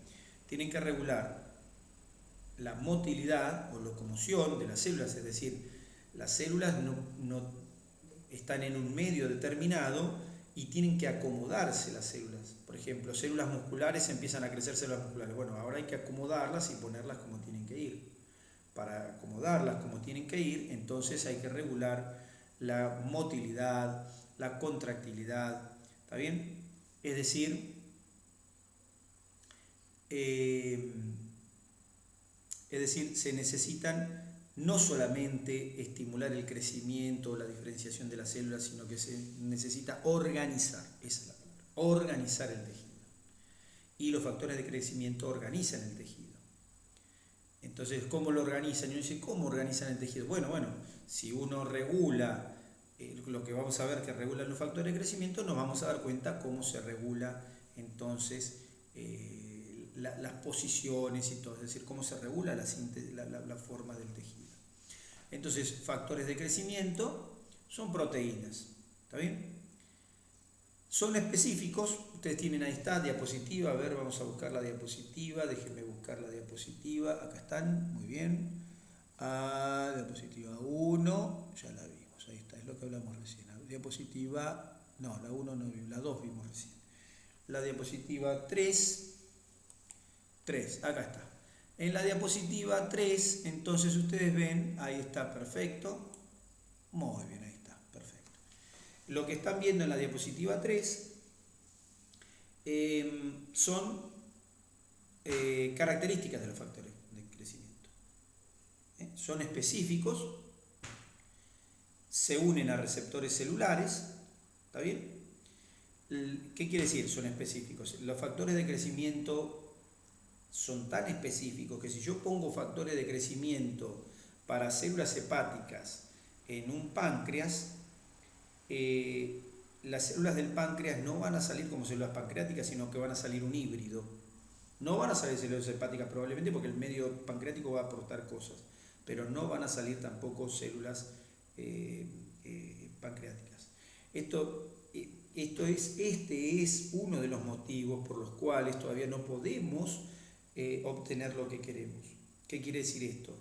Tienen que regular la motilidad o locomoción de las células, es decir, las células no están en un medio determinado y tienen que acomodarse las células. Por ejemplo, células musculares, empiezan a crecer células musculares. Bueno, ahora hay que acomodarlas y ponerlas como tienen que ir. Para acomodarlas como tienen que ir, entonces hay que regular la motilidad, la contractilidad, ¿está bien? Es decir, se necesitan no solamente estimular el crecimiento o la diferenciación de las células, sino que se necesita organizar, esa es la palabra, organizar el tejido. Y los factores de crecimiento organizan el tejido. Entonces, ¿cómo lo organizan? Y uno dice, ¿cómo organizan el tejido? Bueno, si uno regula lo que vamos a ver que regulan los factores de crecimiento, nos vamos a dar cuenta cómo se regula entonces las posiciones y todo, es decir, cómo se regula la forma del tejido. Entonces, factores de crecimiento son proteínas, ¿está bien? Son específicos, ustedes tienen ahí está, diapositiva, a ver, vamos a buscar la diapositiva, déjenme buscar la diapositiva, acá están, muy bien. Diapositiva 1, ya la vimos, ahí está, es lo que hablamos recién. Diapositiva, no, la 1 no vimos, la 2 vimos recién. La diapositiva 3, acá está. En la diapositiva 3, entonces ustedes ven, ahí está, perfecto. Muy bien, ahí está, perfecto. Lo que están viendo en la diapositiva 3 son características de los factores de crecimiento. Son específicos, se unen a receptores celulares, ¿está bien? ¿Qué quiere decir? Son específicos. Los factores de crecimiento son tan específicos que si yo pongo factores de crecimiento para células hepáticas en un páncreas, las células del páncreas no van a salir como células pancreáticas, sino que van a salir un híbrido. No van a salir células hepáticas probablemente porque el medio pancreático va a aportar cosas, pero no van a salir tampoco células pancreáticas. Este es uno de los motivos por los cuales todavía no podemos obtener lo que queremos. ¿Qué quiere decir esto?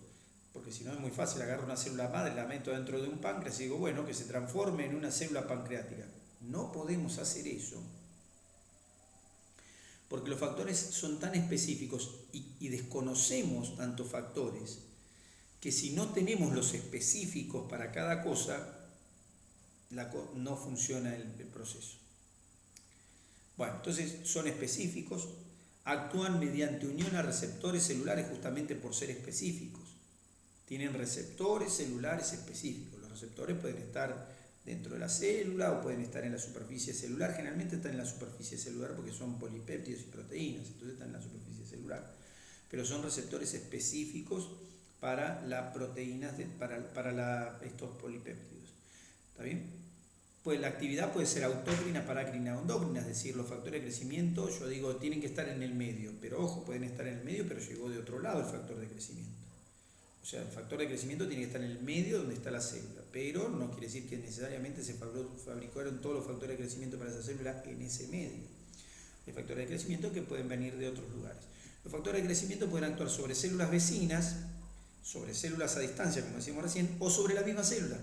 Porque si no es muy fácil, agarro una célula madre, la meto dentro de un páncreas y digo, bueno, que se transforme en una célula pancreática. No podemos hacer eso, porque los factores son tan específicos y desconocemos tantos factores, que si no tenemos los específicos para cada cosa, no funciona el proceso. Bueno, entonces son específicos, actúan mediante unión a receptores celulares justamente por ser específicos. Tienen receptores celulares específicos. Los receptores pueden estar dentro de la célula o pueden estar en la superficie celular. Generalmente están en la superficie celular porque son polipéptidos y proteínas, entonces están en la superficie celular. Pero son receptores específicos para las proteínas, estos polipéptidos. ¿Está bien? Pues la actividad puede ser autócrina, parácrina o endócrina, es decir, los factores de crecimiento, yo digo, tienen que estar en el medio, pero ojo, pueden estar en el medio, pero llegó de otro lado el factor de crecimiento. O sea, el factor de crecimiento tiene que estar en el medio donde está la célula, pero no quiere decir que necesariamente se fabricaron todos los factores de crecimiento para esa célula en ese medio. Hay factores de crecimiento que pueden venir de otros lugares. Los factores de crecimiento pueden actuar sobre células vecinas, sobre células a distancia, como decíamos recién, o sobre la misma célula.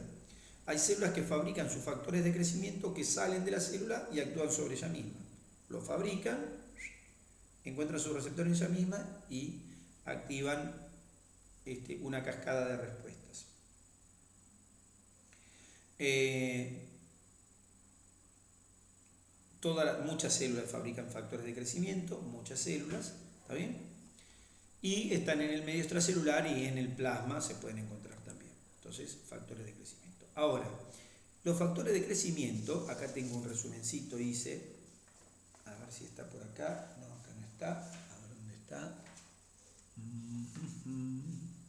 Hay células que fabrican sus factores de crecimiento que salen de la célula y actúan sobre ella misma. Lo fabrican, encuentran su receptor en ella misma y activan una cascada de respuestas. Muchas células fabrican factores de crecimiento, muchas células, ¿está bien? Y están en el medio extracelular y en el plasma se pueden encontrar también. Entonces, factores de crecimiento. Ahora, los factores de crecimiento, acá tengo un resumencito, hice, a ver si está por acá, no, acá no está, a ver dónde está,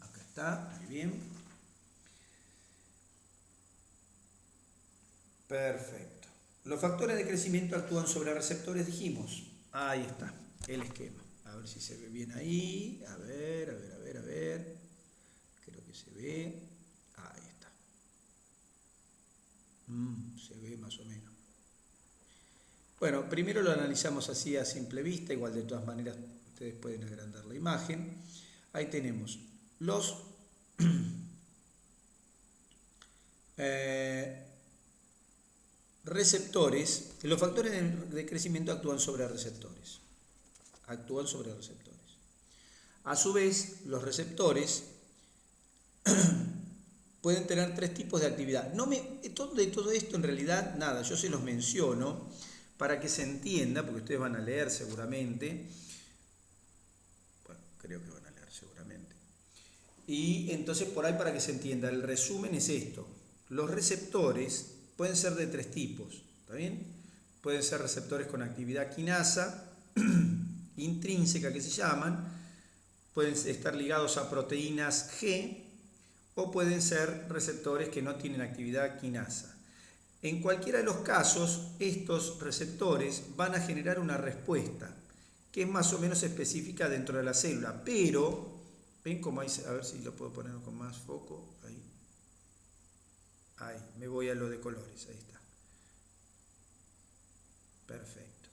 acá está, muy bien, perfecto. Los factores de crecimiento actúan sobre receptores, dijimos, ahí está, el esquema, a ver si se ve bien ahí, a ver, creo que se ve, ahí está. Se ve más o menos. Bueno, primero lo analizamos así a simple vista, igual de todas maneras ustedes pueden agrandar la imagen. Ahí tenemos los receptores. Los factores de crecimiento actúan sobre receptores. A su vez, los receptores pueden tener tres tipos de actividad. De todo esto en realidad nada, yo se los menciono para que se entienda, porque ustedes van a leer seguramente. Bueno, creo que van a leer seguramente. Y entonces por ahí para que se entienda, el resumen es esto. Los receptores pueden ser de tres tipos, ¿está bien? Pueden ser receptores con actividad quinasa, intrínseca que se llaman, pueden estar ligados a proteínas G, o pueden ser receptores que no tienen actividad quinasa. En cualquiera de los casos, estos receptores van a generar una respuesta. que es más o menos específica dentro de la célula, pero, ven cómo hay, a ver si lo puedo poner con más foco, ahí, me voy a lo de colores, ahí está, perfecto.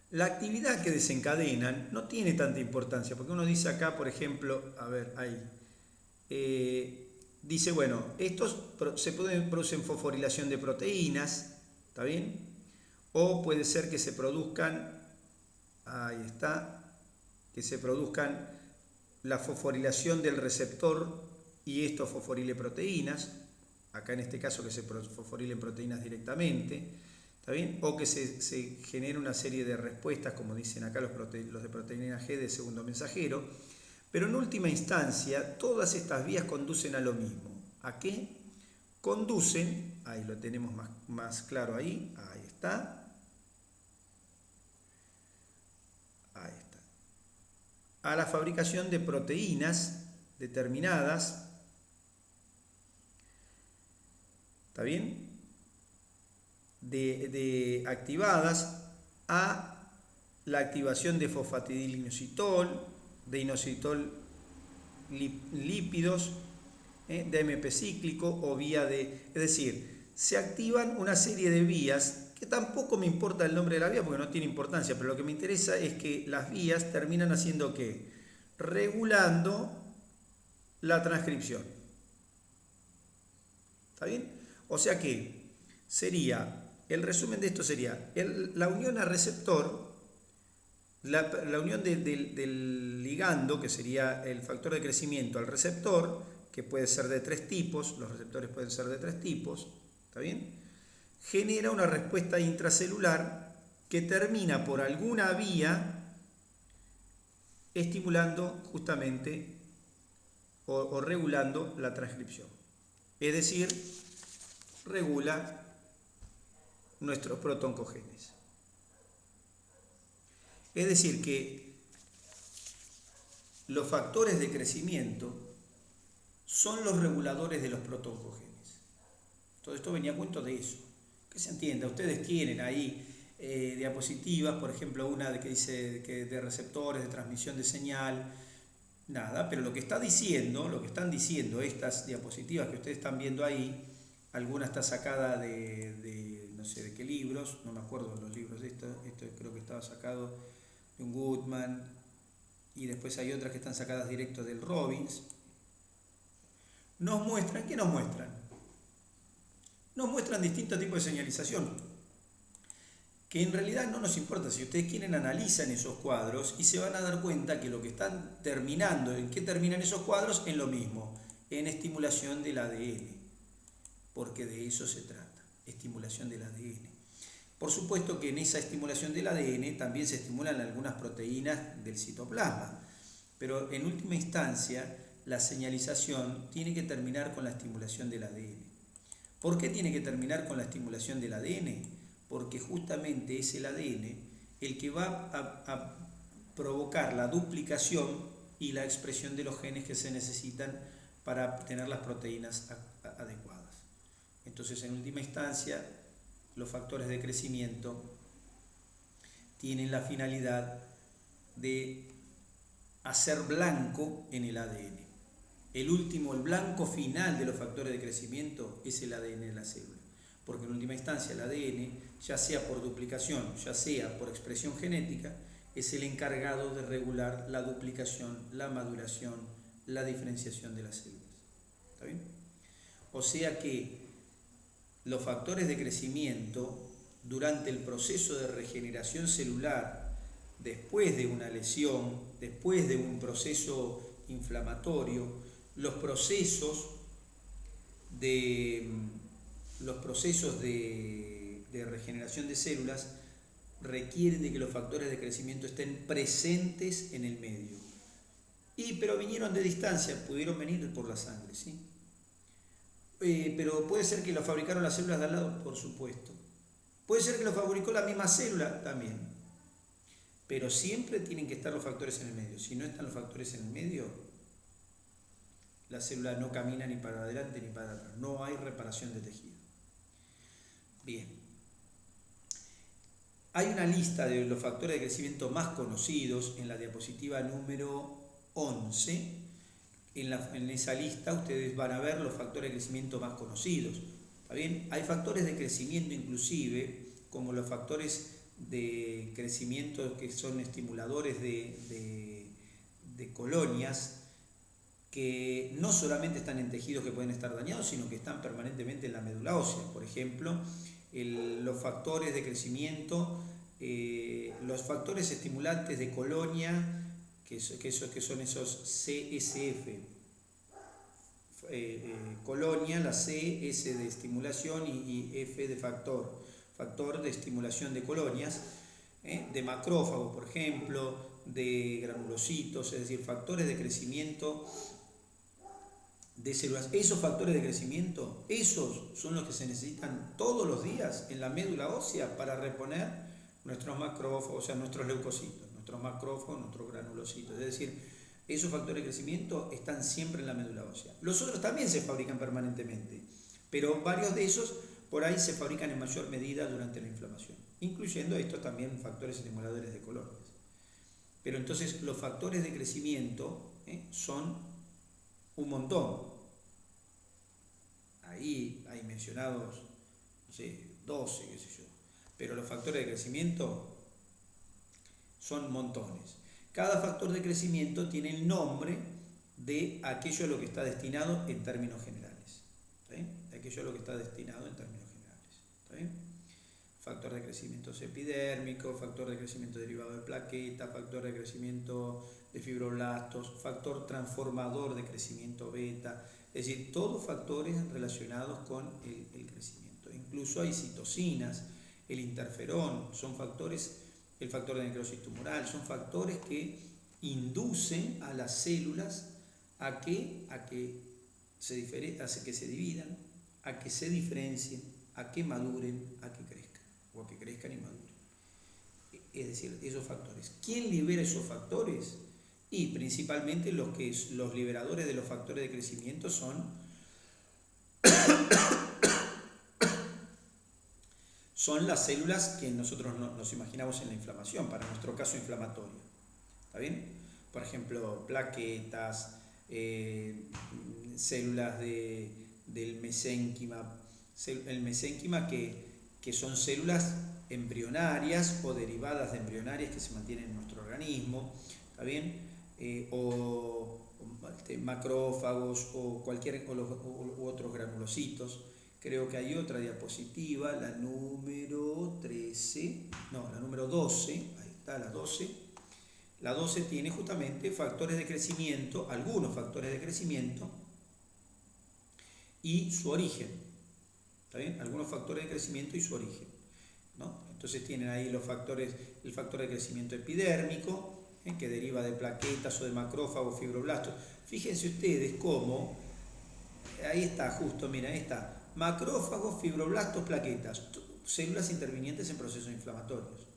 La actividad que desencadenan no tiene tanta importancia, porque uno dice acá, por ejemplo, a ver, ahí, dice, bueno, estos producen fosforilación de proteínas, ¿está bien? O puede ser que se produzcan, ahí está, que se produzcan la fosforilación del receptor y esto fosforile proteínas, acá en este caso que se fosforilen proteínas directamente, ¿está bien? O que se genere una serie de respuestas, como dicen acá los de proteína G de segundo mensajero, pero en última instancia todas estas vías conducen a lo mismo. ¿A qué? Conducen, ahí lo tenemos más claro ahí está. Ahí está. A la fabricación de proteínas determinadas, ¿está bien? De activadas a la activación de fosfatidilinositol, de inositol lípidos, de AMP cíclico o vía de... Es decir, se activan una serie de vías que tampoco me importa el nombre de la vía porque no tiene importancia, pero lo que me interesa es que las vías terminan haciendo ¿qué? Regulando la transcripción. ¿Está bien? O sea que sería, el resumen de esto sería, la unión a receptor, la unión del ligando, que sería el factor de crecimiento al receptor, que puede ser de 3 tipos, los receptores pueden ser de 3 tipos, ¿está bien? Genera una respuesta intracelular que termina por alguna vía estimulando justamente o regulando la transcripción. Es decir, regula nuestros protoncogenes. Es decir, que los factores de crecimiento son los reguladores de los protoncogenes. Todo esto venía a cuento de eso. Que se entienda, ustedes tienen ahí diapositivas, por ejemplo, una que dice que de receptores, de transmisión de señal, nada, pero lo que están diciendo estas diapositivas que ustedes están viendo ahí, alguna está sacada de no sé de qué libros, no me acuerdo de los libros de esto creo que estaba sacado de un Goodman, y después hay otras que están sacadas directo del Robbins. ¿Qué nos muestran? Nos muestran distintos tipos de señalización, que en realidad no nos importa. Si ustedes quieren, analizan esos cuadros y se van a dar cuenta que lo que están terminando, en qué terminan esos cuadros, en lo mismo, en estimulación del ADN, porque de eso se trata, estimulación del ADN. Por supuesto que en esa estimulación del ADN también se estimulan algunas proteínas del citoplasma, pero en última instancia la señalización tiene que terminar con la estimulación del ADN. ¿Por qué tiene que terminar con la estimulación del ADN? Porque justamente es el ADN el que va a provocar la duplicación y la expresión de los genes que se necesitan para obtener las proteínas adecuadas. Entonces, en última instancia, los factores de crecimiento tienen la finalidad de hacer blanco en el ADN. El blanco final de los factores de crecimiento es el ADN de la célula. Porque en última instancia el ADN, ya sea por duplicación, ya sea por expresión genética, es el encargado de regular la duplicación, la maduración, la diferenciación de las células. ¿Está bien? O sea que los factores de crecimiento durante el proceso de regeneración celular, después de una lesión, después de un proceso inflamatorio, los procesos de regeneración de células requieren de que los factores de crecimiento estén presentes en el medio. Pero vinieron de distancia, pudieron venir por la sangre, ¿sí? Pero puede ser que lo fabricaron las células de al lado, por supuesto. Puede ser que lo fabricó la misma célula, también. Pero siempre tienen que estar los factores en el medio. Si no están los factores en el medio, la célula no camina ni para adelante ni para atrás. No hay reparación de tejido. Bien. Hay una lista de los factores de crecimiento más conocidos en la diapositiva número 11. En esa lista ustedes van a ver los factores de crecimiento más conocidos. ¿Está bien? Hay factores de crecimiento inclusive, como los factores de crecimiento que son estimuladores de colonias, que no solamente están en tejidos que pueden estar dañados, sino que están permanentemente en la médula ósea. Por ejemplo, los factores de crecimiento, los factores estimulantes de colonia, que son esos CSF, colonia, la C, S de estimulación y F de factor de estimulación de colonias, de macrófagos, por ejemplo, de granulocitos, es decir, factores de crecimiento de células. Esos factores de crecimiento, esos son los que se necesitan todos los días en la médula ósea para reponer nuestros macrófagos, o sea, nuestros leucocitos, nuestros macrófagos, nuestros granulocitos. Es decir, esos factores de crecimiento están siempre en la médula ósea. Los otros también se fabrican permanentemente, pero varios de esos por ahí se fabrican en mayor medida durante la inflamación, incluyendo estos también factores estimuladores de colonias. Pero entonces los factores de crecimiento son un montón. Ahí hay mencionados, no sé, 12, qué sé yo. Pero los factores de crecimiento son montones. Cada factor de crecimiento tiene el nombre de aquello a lo que está destinado en términos generales. ¿Sí? De aquello a lo que está destinado en términos generales. ¿Sí? Factor de crecimiento epidérmico, factor de crecimiento derivado de plaqueta, factor de crecimiento de fibroblastos, factor transformador de crecimiento beta, es decir, todos factores relacionados con el crecimiento. Incluso hay citocinas, el interferón, son factores, el factor de necrosis tumoral, son factores que inducen a las células a que se dividan, a que se diferencien, a que maduren, a que crezcan, o a que crezcan y maduren. Es decir, esos factores. ¿Quién libera esos factores? Y principalmente los liberadores de los factores de crecimiento son las células que nosotros nos imaginamos en la inflamación, para nuestro caso inflamatorio. ¿Está bien? Por ejemplo, plaquetas, células del mesénquima, el mesénquima que son células embrionarias o derivadas de embrionarias que se mantienen en nuestro organismo, ¿está bien? Macrófagos o otros granulocitos. Creo que hay otra diapositiva, la número 12, ahí está la 12. La 12 tiene justamente factores de crecimiento, algunos factores de crecimiento y su origen. ¿Está bien? Algunos factores de crecimiento y su origen, ¿no? Entonces tienen ahí el factor de crecimiento epidérmico, que deriva de plaquetas o de macrófagos, fibroblastos. Fíjense ustedes cómo, ahí está justo, mira, ahí está, macrófagos, fibroblastos, plaquetas, células intervinientes en procesos inflamatorios.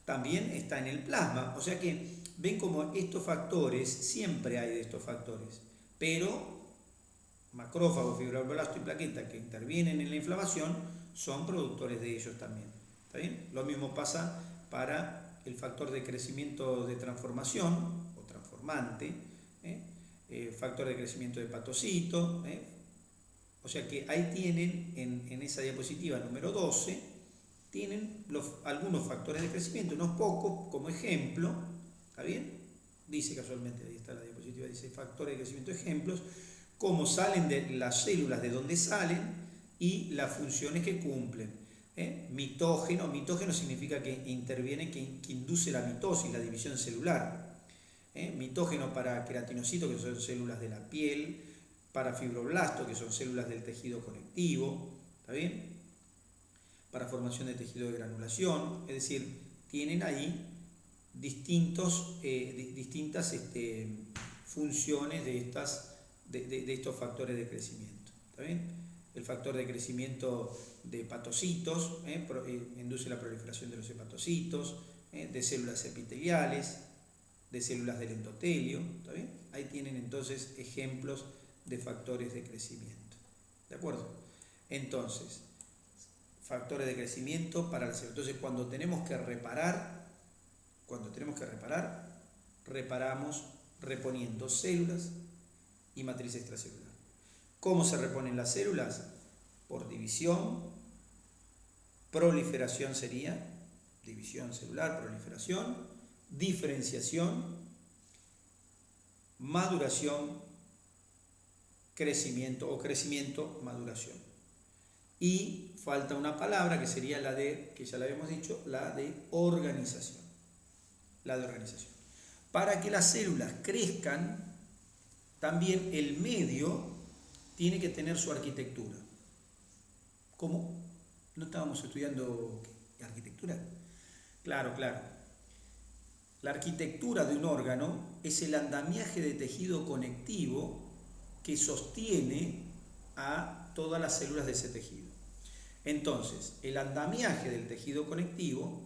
También está en el plasma, o sea que ven como estos factores, siempre hay de estos factores, pero macrófagos, fibroblastos y plaquetas que intervienen en la inflamación son productores de ellos también. ¿Está bien? Lo mismo pasa para el factor de crecimiento de transformación o transformante, factor de crecimiento de hepatocitos. O sea que ahí tienen, en esa diapositiva número 12, tienen algunos factores de crecimiento, unos pocos como ejemplo. ¿Está bien? Dice casualmente, ahí está la diapositiva, dice factores de crecimiento ejemplos, cómo salen de las células, de dónde salen y las funciones que cumplen. Mitógeno significa que interviene, que induce la mitosis, la división celular. Mitógeno para queratinocitos, que son células de la piel, para fibroblastos, que son células del tejido conectivo, ¿está bien? Para formación de tejido de granulación, es decir, tienen ahí distintas funciones de estos factores de crecimiento, ¿está bien? El factor de crecimiento de hepatocitos, induce la proliferación de los hepatocitos, de células epiteliales, de células del endotelio, ¿está bien? Ahí tienen entonces ejemplos de factores de crecimiento, ¿de acuerdo? Entonces, factores de crecimiento para la célula. Entonces, cuando tenemos que reparar, reparamos reponiendo células y matriz extracelular. ¿Cómo se reponen las células? Por división, proliferación sería, división celular, proliferación, diferenciación, maduración, crecimiento o crecimiento, maduración. Y falta una palabra que sería la de, que ya la habíamos dicho, la de organización. La de organización. Para que las células crezcan, también el medio tiene que tener su arquitectura. ¿Cómo? ¿No estábamos estudiando arquitectura? Claro. La arquitectura de un órgano es el andamiaje de tejido conectivo que sostiene a todas las células de ese tejido. Entonces, el andamiaje de tejido conectivo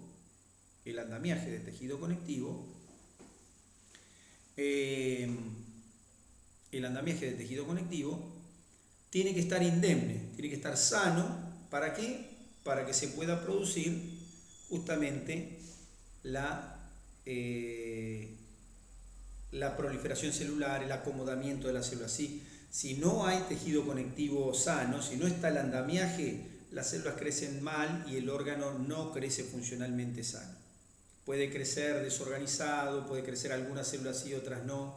tiene que estar indemne, tiene que estar sano. ¿Para qué? Para que se pueda producir justamente la proliferación celular, el acomodamiento de las células. Si no hay tejido conectivo sano, si no está el andamiaje, las células crecen mal y el órgano no crece funcionalmente sano. Puede crecer desorganizado, puede crecer algunas células sí, otras no.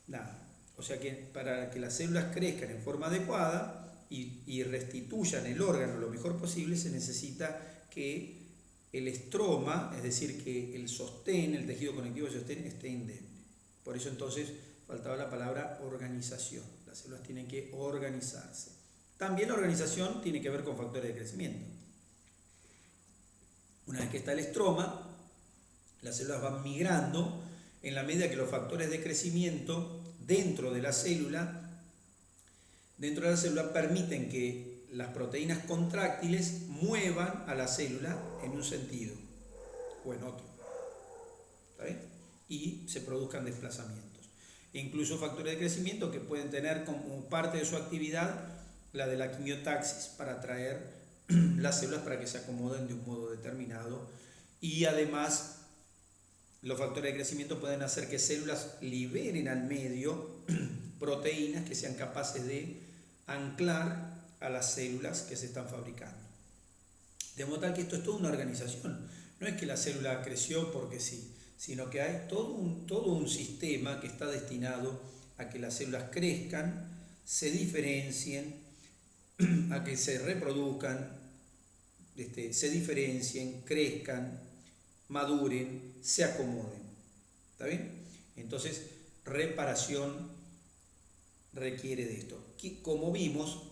Nada. O sea que para que las células crezcan en forma adecuada y restituyan el órgano lo mejor posible, se necesita que el estroma, es decir, que el sostén, el tejido conectivo de sostén, esté indemne. Por eso entonces faltaba la palabra organización. Las células tienen que organizarse. También la organización tiene que ver con factores de crecimiento. Una vez que está el estroma, las células van migrando en la medida que los factores de crecimiento dentro de la célula permiten que las proteínas contráctiles muevan a la célula en un sentido o en otro. ¿Está bien? Y se produzcan desplazamientos. E incluso factores de crecimiento que pueden tener como parte de su actividad la de la quimiotaxis para atraer las células para que se acomoden de un modo determinado. Y además los factores de crecimiento pueden hacer que células liberen al medio proteínas que sean capaces de anclar a las células que se están fabricando. De modo tal que esto es toda una organización. No es que la célula creció porque sí, sino que hay todo un sistema que está destinado a que las células crezcan, se diferencien, a que se reproduzcan, se diferencien, crezcan, maduren, se acomoden. ¿Está bien? Entonces, reparación requiere de esto. Como vimos,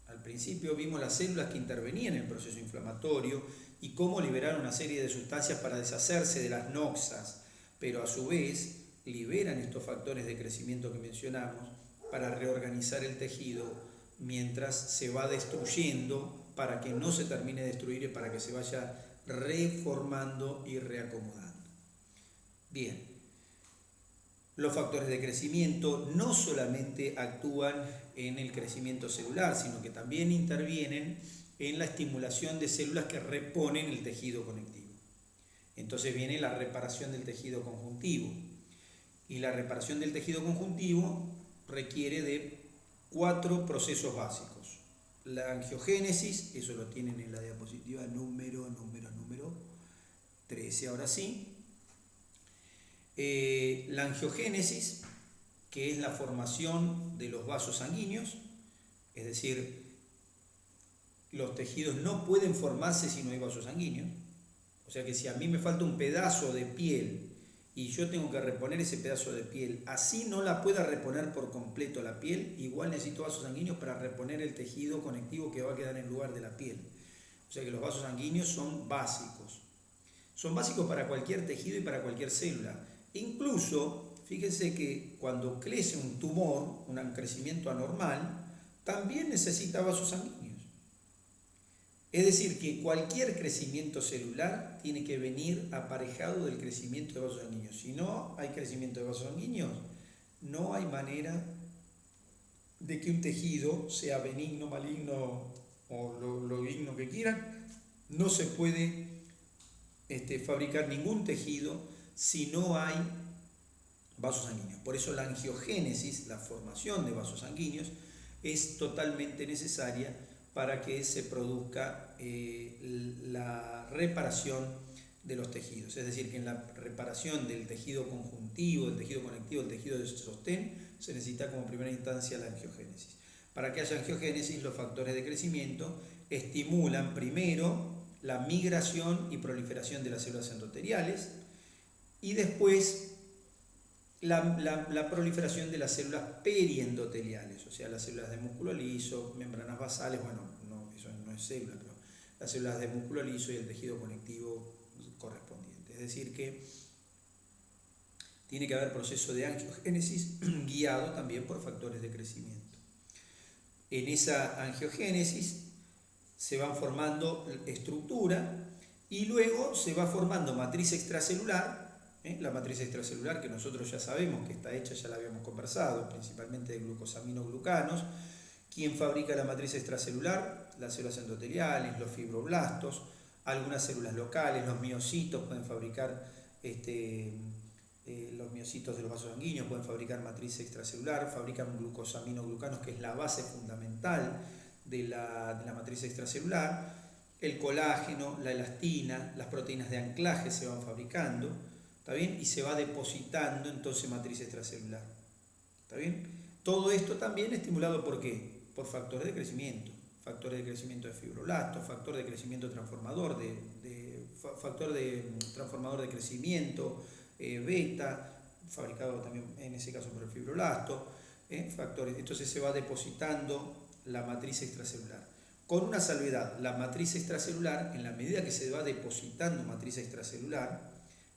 al principio vimos las células que intervenían en el proceso inflamatorio y cómo liberaron una serie de sustancias para deshacerse de las noxas, pero a su vez liberan estos factores de crecimiento que mencionamos para reorganizar el tejido mientras se va destruyendo, para que no se termine de destruir y para que se vaya reformando y reacomodando. Bien, los factores de crecimiento no solamente actúan en el crecimiento celular, sino que también intervienen en la estimulación de células que reponen el tejido conectivo. Entonces viene la reparación del tejido conjuntivo. Y la reparación del tejido conjuntivo requiere de 4 procesos básicos. La angiogénesis, eso lo tienen en la diapositiva número 13, ahora sí. La angiogénesis, que es la formación de los vasos sanguíneos, es decir, los tejidos no pueden formarse si no hay vasos sanguíneos. O sea que si a mí me falta un pedazo de piel y yo tengo que reponer ese pedazo de piel, así no la pueda reponer por completo la piel, igual necesito vasos sanguíneos para reponer el tejido conectivo que va a quedar en lugar de la piel. O sea que los vasos sanguíneos son básicos. Son básicos para cualquier tejido y para cualquier célula. Incluso, fíjense que cuando crece un tumor, un crecimiento anormal, también necesita vasos sanguíneos. Es decir, que cualquier crecimiento celular tiene que venir aparejado del crecimiento de vasos sanguíneos. Si no hay crecimiento de vasos sanguíneos, no hay manera de que un tejido, sea benigno, maligno o lo digno que quieran, no se puede fabricar ningún tejido si no hay vasos sanguíneos. Por eso la angiogénesis, la formación de vasos sanguíneos, es totalmente necesaria para que se produzca la reparación de los tejidos. Es decir, que en la reparación del tejido conjuntivo, del tejido conectivo, del tejido de sostén, se necesita como primera instancia la angiogénesis. Para que haya angiogénesis, los factores de crecimiento estimulan primero la migración y proliferación de las células endoteliales y después la proliferación de las células periendoteliales, o sea, las células de músculo liso, membranas basales, bueno, no, eso no es célula, pero las células de músculo liso y el tejido conectivo correspondiente. Es decir, que tiene que haber proceso de angiogénesis guiado también por factores de crecimiento. En esa angiogénesis se van formando estructura y luego se va formando matriz extracelular. La matriz extracelular, que nosotros ya sabemos que está hecha, ya la habíamos conversado, principalmente de glucosaminoglucanos. ¿Quién fabrica la matriz extracelular? Las células endoteliales, los fibroblastos, algunas células locales, los miocitos pueden fabricar, los miocitos de los vasos sanguíneos pueden fabricar matriz extracelular, fabrican glucosaminoglucanos, que es la base fundamental de la matriz extracelular. El colágeno, la elastina, las proteínas de anclaje se van fabricando. ¿Está bien? Y se va depositando entonces matriz extracelular. ¿Está bien? Todo esto también estimulado ¿por qué? Por factores de crecimiento. Factores de crecimiento de fibroblastos, factor de crecimiento transformador, factor de transformador de crecimiento, beta, fabricado también en ese caso por el fibroblasto. Factores. Entonces se va depositando la matriz extracelular. Con una salvedad, la matriz extracelular, en la medida que se va depositando matriz extracelular,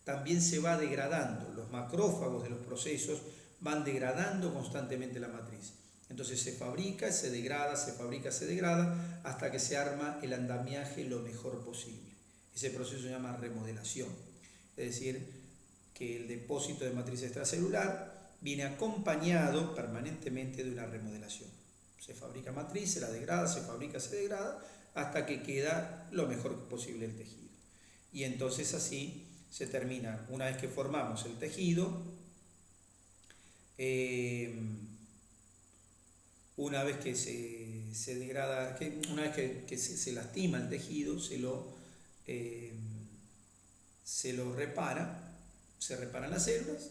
también se va degradando. Los macrófagos de los procesos van degradando constantemente la matriz. Entonces se fabrica, se degrada, se fabrica, se degrada, hasta que se arma el andamiaje lo mejor posible. Ese proceso se llama remodelación. Es decir, que el depósito de matriz extracelular viene acompañado permanentemente de una remodelación. Se fabrica matriz, se la degrada, se fabrica, se degrada, hasta que queda lo mejor posible el tejido. Y entonces así se termina, una vez que formamos el tejido, una vez que se degrada, una vez que se lastima el tejido, se lo repara, se reparan las células,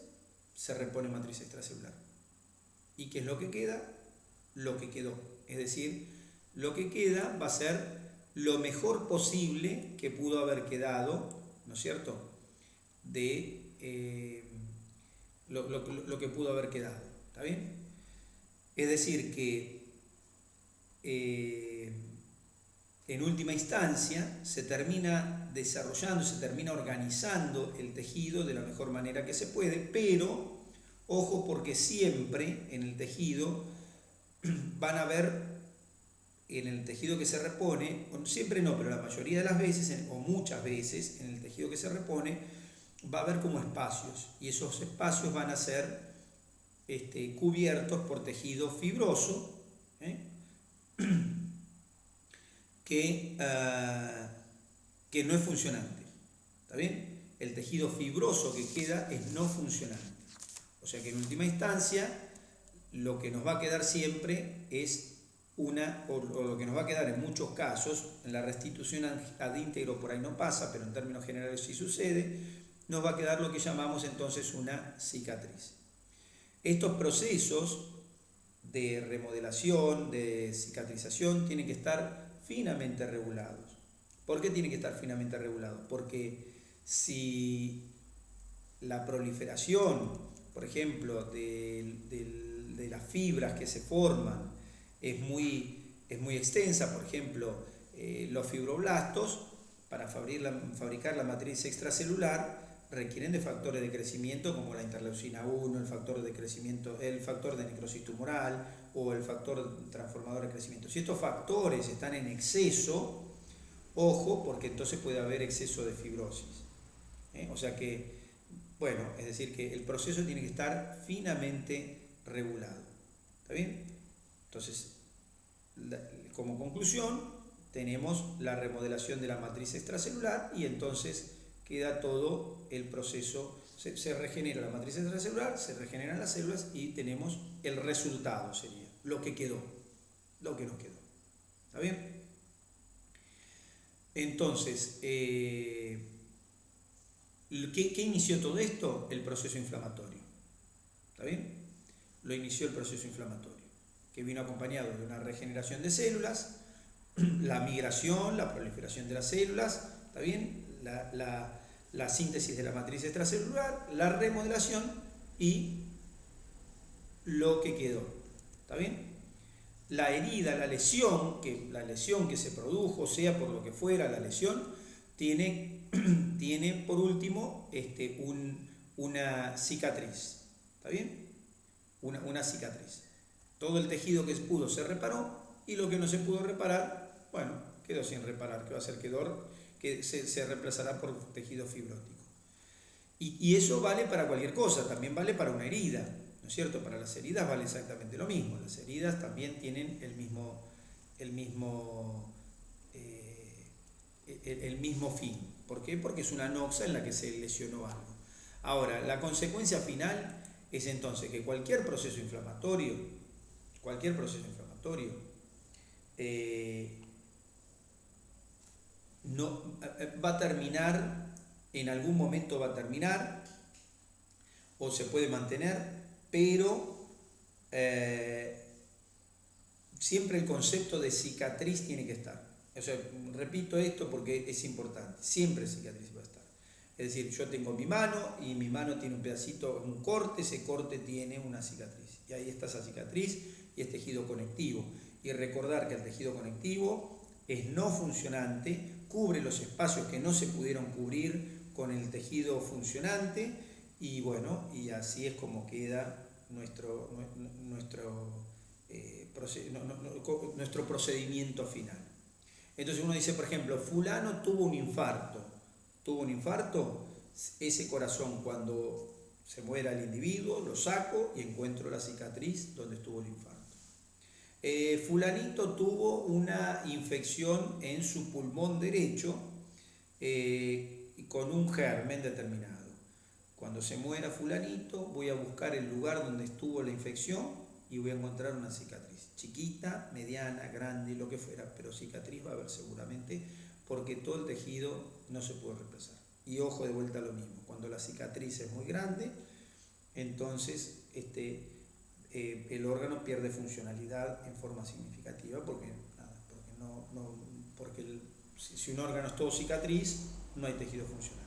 se repone matriz extracelular. ¿Y qué es lo que queda? Lo que quedó. Es decir, lo que queda va a ser lo mejor posible que pudo haber quedado, ¿no es cierto?, de lo que pudo haber quedado. ¿Está bien? Es decir, que en última instancia se termina desarrollando, se termina organizando el tejido de la mejor manera que se puede, pero ojo, porque siempre en el tejido van a haber, en el tejido que se repone, siempre no, pero la mayoría de las veces, o muchas veces, en el tejido que se repone, va a haber como espacios, y esos espacios van a ser cubiertos por tejido fibroso, que no es funcionante. ¿Está bien? El tejido fibroso que queda es no funcionante. O sea que en última instancia, lo que nos va a quedar siempre es o lo que nos va a quedar en muchos casos, en la restitución ad íntegro por ahí no pasa, pero en términos generales sí sucede, nos va a quedar lo que llamamos entonces una cicatriz. Estos procesos de remodelación, de cicatrización, tienen que estar finamente regulados. ¿Por qué tienen que estar finamente regulados? Porque si la proliferación, por ejemplo, de las fibras que se forman es muy extensa, por ejemplo, los fibroblastos, para fabricar la matriz extracelular, requieren de factores de crecimiento como la interleucina 1, el factor de crecimiento, el factor de necrosis tumoral o el factor transformador de crecimiento. Si estos factores están en exceso, ojo, porque entonces puede haber exceso de fibrosis. O sea que, bueno, es decir que el proceso tiene que estar finamente regulado. ¿Está bien? Entonces, como conclusión, tenemos la remodelación de la matriz extracelular y entonces queda todo el proceso, se regenera la matriz extracelular, se regeneran las células y tenemos el resultado, sería lo que quedó, lo que nos quedó. ¿Está bien? Entonces, ¿qué inició todo esto? El proceso inflamatorio. ¿Está bien? Lo inició el proceso inflamatorio, que vino acompañado de una regeneración de células, la migración, la proliferación de las células, ¿está bien? La síntesis de la matriz extracelular, la remodelación y lo que quedó. ¿Está bien? La herida, la lesión que se produjo, sea por lo que fuera la lesión, tiene por último una cicatriz. ¿Está bien? Una cicatriz. Todo el tejido que se pudo se reparó y lo que no se pudo reparar, bueno, quedó sin reparar, que va a ser que se reemplazará por tejido fibrótico. Y eso vale para cualquier cosa, también vale para una herida, ¿no es cierto? Para las heridas vale exactamente lo mismo. Las heridas también tienen el mismo fin. ¿Por qué? Porque es una noxa en la que se lesionó algo. Ahora, la consecuencia final es entonces que cualquier proceso inflamatorio no, va a terminar, en algún momento va a terminar, o se puede mantener, pero siempre el concepto de cicatriz tiene que estar. O sea, repito esto porque es importante, siempre cicatriz va a estar. Es decir, yo tengo mi mano y mi mano tiene un pedacito, un corte, ese corte tiene una cicatriz. Y ahí está esa cicatriz y es tejido conectivo. Y recordar que el tejido conectivo es no funcionante, cubre los espacios que no se pudieron cubrir con el tejido funcionante y bueno, y así es como queda nuestro procedimiento final. Entonces uno dice, por ejemplo, fulano tuvo un infarto, ese corazón cuando se muera el individuo, lo saco y encuentro la cicatriz donde estuvo el infarto. Fulanito tuvo una infección en su pulmón derecho con un germen determinado. Cuando se muera fulanito, voy a buscar el lugar donde estuvo la infección y voy a encontrar una cicatriz. Chiquita, mediana, grande, lo que fuera, pero cicatriz va a haber seguramente porque todo el tejido no se puede reemplazar. Y ojo, de vuelta a lo mismo, cuando la cicatriz es muy grande, entonces el órgano pierde funcionalidad en forma significativa porque si un órgano es todo cicatriz, no hay tejido funcional.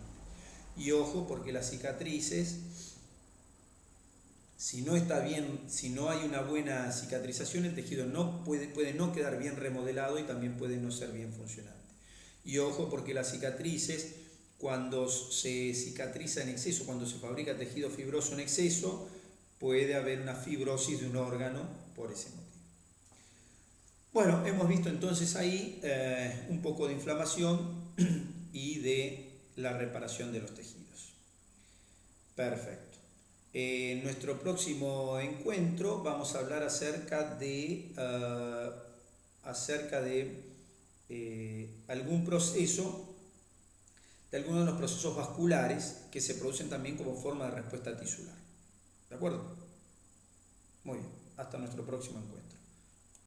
Y ojo, porque las cicatrices, si no está bien, si no hay una buena cicatrización, el tejido puede no quedar bien remodelado y también puede no ser bien funcionante. Y ojo, porque las cicatrices, cuando se cicatriza en exceso, cuando se fabrica tejido fibroso en exceso, puede haber una fibrosis de un órgano por ese motivo. Bueno, hemos visto entonces ahí un poco de inflamación y de la reparación de los tejidos. Perfecto. En nuestro próximo encuentro vamos a hablar acerca de algún proceso, de algunos de los procesos vasculares que se producen también como forma de respuesta tisular. ¿De acuerdo? Muy bien. Hasta nuestro próximo encuentro.